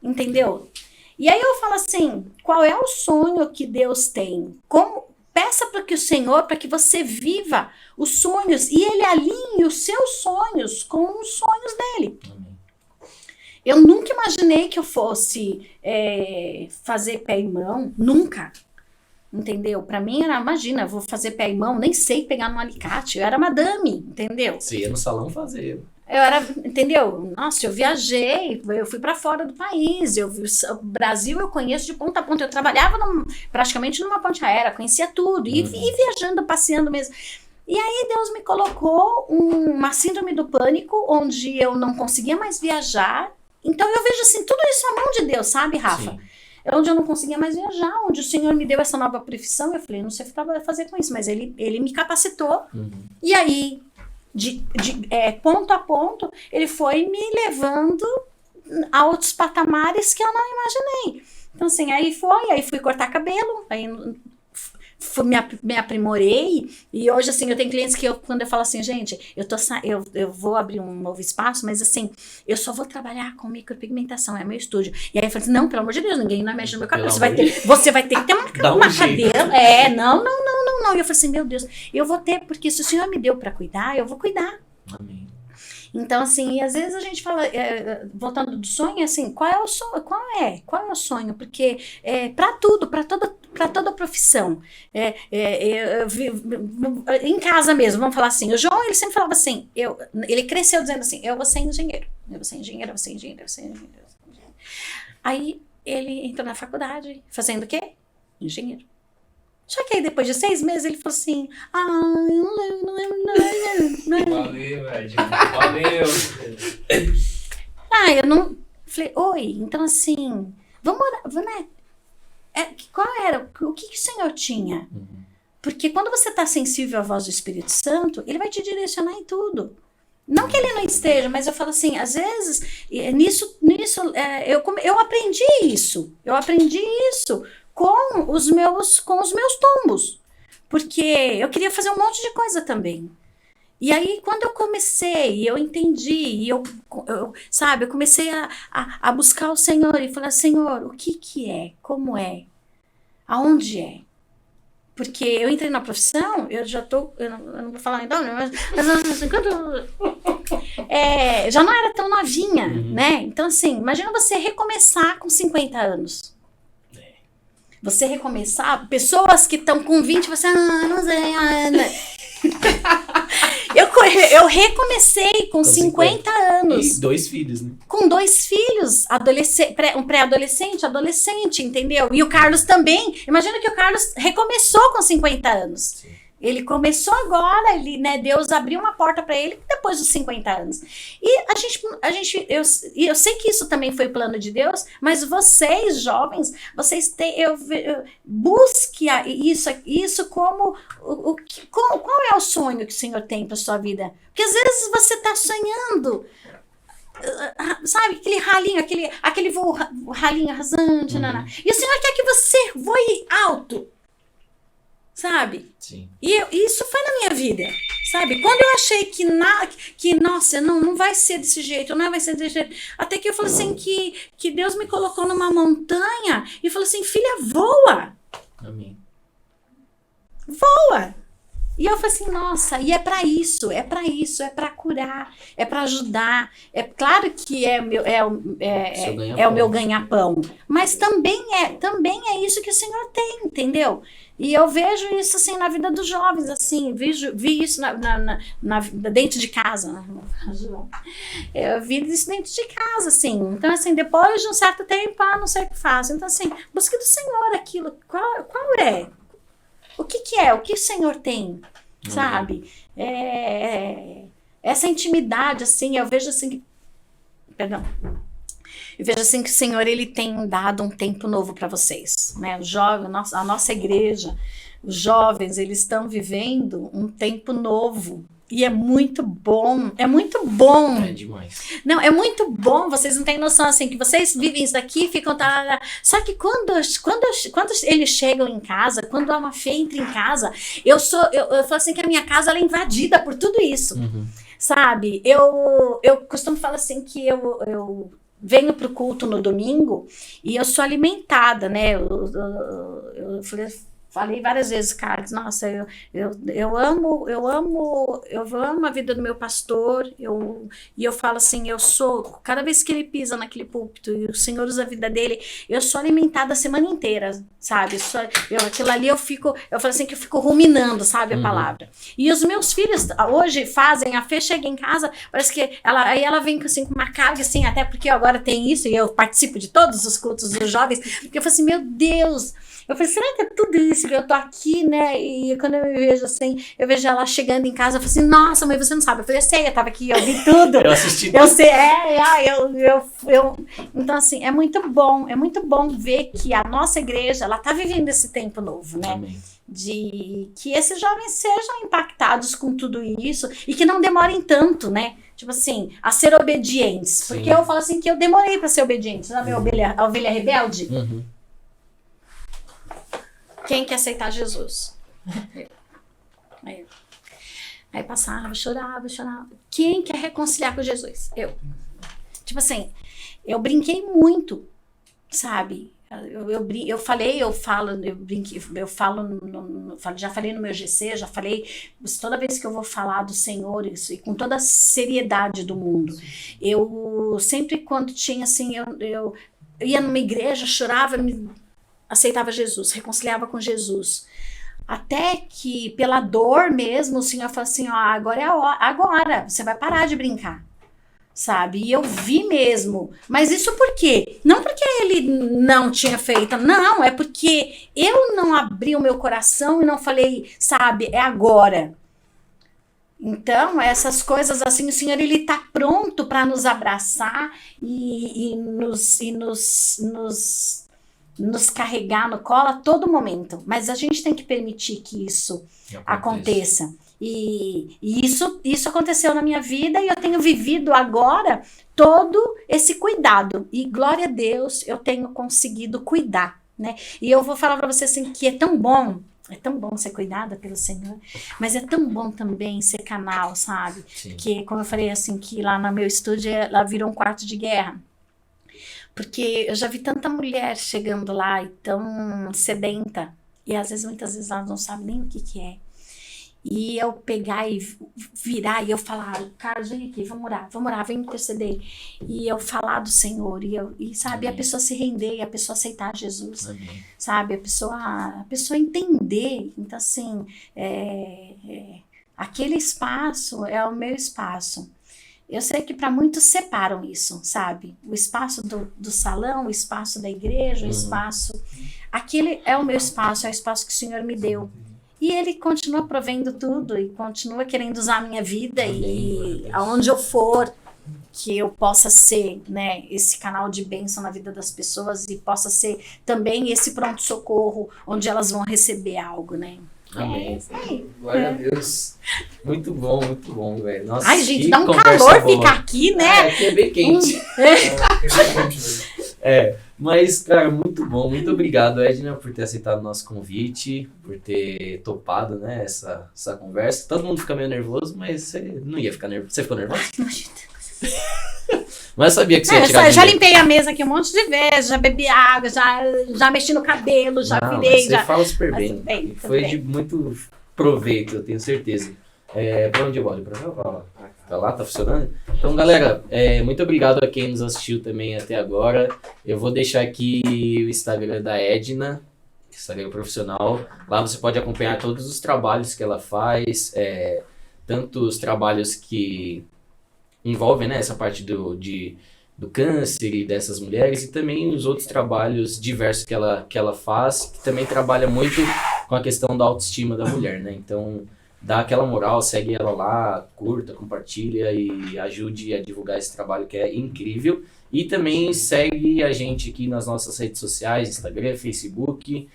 entendeu? E aí eu falo assim, qual é o sonho que Deus tem? Peça para que o Senhor, para que você viva os sonhos e Ele alinhe os seus sonhos com os sonhos dEle. Eu nunca imaginei que eu fosse fazer pé e mão, nunca. Entendeu? Pra mim era, imagina, vou fazer pé e mão, nem sei pegar num alicate, eu era madame, entendeu? Você ia no salão fazer. Eu era, entendeu? Nossa, eu viajei, eu fui pra fora do país, o Brasil eu conheço de ponta a ponta, eu trabalhava praticamente numa ponte aérea, conhecia tudo, e viajando, passeando mesmo. E aí Deus me colocou uma síndrome do pânico, onde eu não conseguia mais viajar, então eu vejo assim, tudo isso à mão de Deus, sabe, Rafa? Sim. Onde eu não conseguia mais viajar, onde o Senhor me deu essa nova profissão, eu falei, não sei o que fazer com isso, mas ele me capacitou, e aí, de ponto a ponto, ele foi me levando a outros patamares que eu não imaginei. Então assim, aí fui cortar cabelo, aí me aprimorei, e hoje assim, eu tenho clientes que quando eu falo assim, gente, eu vou abrir um novo espaço, mas assim, eu só vou trabalhar com micropigmentação, é meu estúdio. E aí eu falei assim, não, pelo amor de Deus, ninguém não mexe no meu cabelo, você vai ter que ter uma cabelo. Não. E eu falei assim, meu Deus, eu vou ter, porque se o Senhor me deu para cuidar, eu vou cuidar. Amém. Então, assim, às vezes a gente fala, voltando do sonho, assim, qual é o sonho? Qual é o sonho? Porque para tudo, para toda profissão. Em casa mesmo, vamos falar assim, o João, ele sempre falava assim, ele cresceu dizendo assim, eu vou ser engenheiro. Aí ele entrou na faculdade, fazendo o quê? Engenheiro. Só que aí depois de 6 meses ele falou assim, não lembro. Valeu, velho. Valeu. Eu não... Falei, oi, então assim, vamos né? Qual era? O que o Senhor tinha? Porque quando você está sensível à voz do Espírito Santo, ele vai te direcionar em tudo. Não que ele não esteja, mas eu falo assim, às vezes, nisso eu aprendi isso. Eu aprendi isso com os meus tombos. Porque eu queria fazer um monte de coisa também. E aí, quando eu comecei, eu entendi, e eu comecei a buscar o Senhor e falar, Senhor, o que é? Como é? Aonde é? Porque eu entrei na profissão, eu não vou falar ainda, mas já não era tão novinha, né? Então, assim, imagina você recomeçar com 50 anos. Você recomeçar, pessoas que estão com 20, você, não sei, eu recomecei com 50 anos. E 2 filhos, né? Com 2 filhos, um pré-adolescente, adolescente, entendeu? E o Carlos também. Imagina que o Carlos recomeçou com 50 anos. Sim. Ele começou agora, Deus abriu uma porta para ele depois dos 50 anos. E eu sei que isso também foi plano de Deus, mas vocês, jovens, busque isso como qual é o sonho que o Senhor tem para sua vida? Porque às vezes você está sonhando, sabe, aquele ralinho, aquele voo ralinho rasante, e o Senhor quer que você voe alto. Sabe? Sim. E isso foi na minha vida, sabe? Quando eu achei que nossa, não vai ser desse jeito, não vai ser desse jeito. Até que eu falei assim, que Deus me colocou numa montanha e falou assim, filha, voa. Amém. Voa. E eu falei assim, nossa, e é pra isso, é pra curar, é pra ajudar. É claro que é o meu ganha-pão, mas também é isso que o Senhor tem, entendeu? E eu vejo isso assim na vida dos jovens, assim, vi isso dentro de casa. Eu vi isso dentro de casa, assim. Então, assim, depois de um certo tempo, não sei o que faço. Então, assim, busque do Senhor aquilo. Qual é? O que é? O que o Senhor tem? Sabe? Essa intimidade, assim, eu vejo assim. Perdão. Eu vejo assim que o Senhor, ele tem dado um tempo novo para vocês, né? Os jovens, a nossa igreja, os jovens, eles estão vivendo um tempo novo. E é muito bom, é muito bom. É demais. Não, é muito bom, vocês não têm noção, assim, que vocês vivem isso daqui, ficam... Só que quando eles chegam em casa, quando a uma fé entra em casa, eu falo assim que a minha casa, ela é invadida por tudo isso, sabe? Eu costumo falar assim que eu venho pro culto no domingo e eu sou alimentada, né? Eu falei várias vezes, Carlos, nossa, eu amo a vida do meu pastor, e eu falo assim, cada vez que ele pisa naquele púlpito e o Senhor usa a vida dele, eu sou alimentada a semana inteira, sabe? Aquilo ali eu falo assim, que eu fico ruminando, sabe, a palavra. E os meus filhos hoje fazem, a Fê chega em casa, parece que ela vem assim, com uma carga, assim, até porque agora tem isso, e eu participo de todos os cultos dos jovens, porque eu falo assim, meu Deus, eu falei, será que é tudo isso que eu tô aqui, né? E quando eu me vejo assim, eu vejo ela chegando em casa, eu falo assim, nossa, mãe, você não sabe. Eu falei, eu sei, eu tava aqui, eu vi tudo. Eu assisti tudo. Eu sei, Então, assim, é muito bom ver que a nossa igreja, ela tá vivendo esse tempo novo, né? Amém. De que esses jovens sejam impactados com tudo isso e que não demorem tanto, né? Tipo assim, a ser obedientes. Sim. Porque eu falo assim que eu demorei pra ser obediente, sabe? A ovelha rebelde. Quem quer aceitar Jesus? Aí passava, chorava. Quem quer reconciliar com Jesus? Eu. Tipo assim, eu brinquei muito, sabe? Já falei no meu GC, já falei, toda vez que eu vou falar do Senhor, isso, e com toda a seriedade do mundo, eu sempre quando tinha assim, eu ia numa igreja, chorava, aceitava Jesus, reconciliava com Jesus. Até que, pela dor mesmo, o Senhor falou assim, ó, agora é a hora, agora, você vai parar de brincar, sabe? E eu vi mesmo. Mas isso por quê? Não porque ele não tinha feito, não, é porque eu não abri o meu coração e não falei, sabe, é agora. Então, essas coisas assim, o Senhor, ele tá pronto para nos abraçar e nos carregar no colo a todo momento, mas a gente tem que permitir que isso aconteça. E isso aconteceu na minha vida e eu tenho vivido agora todo esse cuidado. E glória a Deus, eu tenho conseguido cuidar, né? E eu vou falar para você assim que é tão bom ser cuidada pelo Senhor, mas é tão bom também ser canal, sabe? Sim. Porque, como eu falei assim, que lá no meu estúdio, lá virou um quarto de guerra. Porque eu já vi tanta mulher chegando lá e tão sedenta E às vezes, muitas vezes, elas não sabem nem o que é. E eu pegar e virar e eu falar, Carlos, vem aqui, vamos orar, vem interceder. E eu falar do Senhor, e sabe, a pessoa se render, e a pessoa aceitar Jesus. Amém. Sabe, a pessoa entender. Então, assim, aquele espaço é o meu espaço. Eu sei que para muitos separam isso, sabe? O espaço do salão, o espaço da igreja, o espaço... Aquele é o meu espaço, é o espaço que o Senhor me deu. E Ele continua provendo tudo e continua querendo usar a minha vida. E aonde eu for, que eu possa ser, né, esse canal de bênção na vida das pessoas e possa ser também esse pronto-socorro onde elas vão receber algo, né? Amém. Glória a Deus. Muito bom, velho. Nossa, ai, gente, que dá um conversa calor boa. ficar aqui, né? Aqui é bem quente. Mas, cara, muito bom. Muito obrigado, Edna, por ter aceitado o nosso convite, por ter topado, né, essa conversa. Todo mundo fica meio nervoso, mas você não ia ficar nervoso. Você ficou nervoso? Mas eu sabia que você ia tirar já limpei a mesa aqui um monte de vezes, já bebi água, já mexi no cabelo, já virei. Você fala super mas bem. bem, Foi bem. de muito proveito, eu tenho certeza. Pra onde eu olho? Pra cá? Pra lá? Tá lá? Tá funcionando? Então, galera, muito obrigado a quem nos assistiu também até agora. Eu vou deixar aqui o Instagram da Edna, Instagram profissional. Lá você pode acompanhar todos os trabalhos que ela faz, tanto os trabalhos que envolvem, né, essa parte do câncer e dessas mulheres, e também os outros trabalhos diversos que ela faz, que também trabalha muito com a questão da autoestima da mulher, né? Então, dá aquela moral, segue ela lá, curta, compartilha e ajude a divulgar esse trabalho que é incrível. E também segue a gente aqui nas nossas redes sociais, Instagram, Facebook.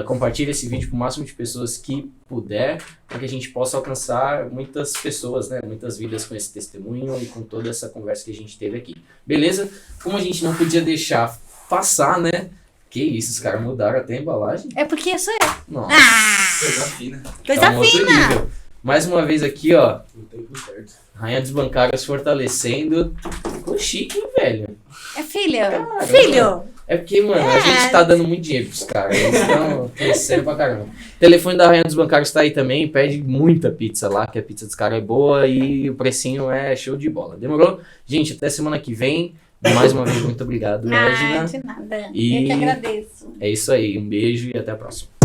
Compartilha esse vídeo com o máximo de pessoas que puder, para que a gente possa alcançar muitas pessoas, né? Muitas vidas com esse testemunho e com toda essa conversa que a gente teve aqui. Beleza? Como a gente não podia deixar passar, né? Que isso, os caras mudaram até a embalagem. É porque sou eu. Nossa. Coisa fina. Coisa Tá um outro fina. nível. Mais uma vez aqui, ó. O tempo certo. Rainha dos Bancários fortalecendo. Ficou chique, hein, velho? Filho. Caramba. Filho. É porque, mano, a gente tá dando muito dinheiro pros caras. Eles estão crescendo pra caramba. O telefone da Rainha dos Bancários tá aí também. Pede muita pizza lá, que a pizza dos caras é boa e o precinho é show de bola. Demorou? Gente, até semana que vem. Mais uma vez, muito obrigado, Edna. De nada. E Eu que agradeço. É isso aí. Um beijo e até a próxima.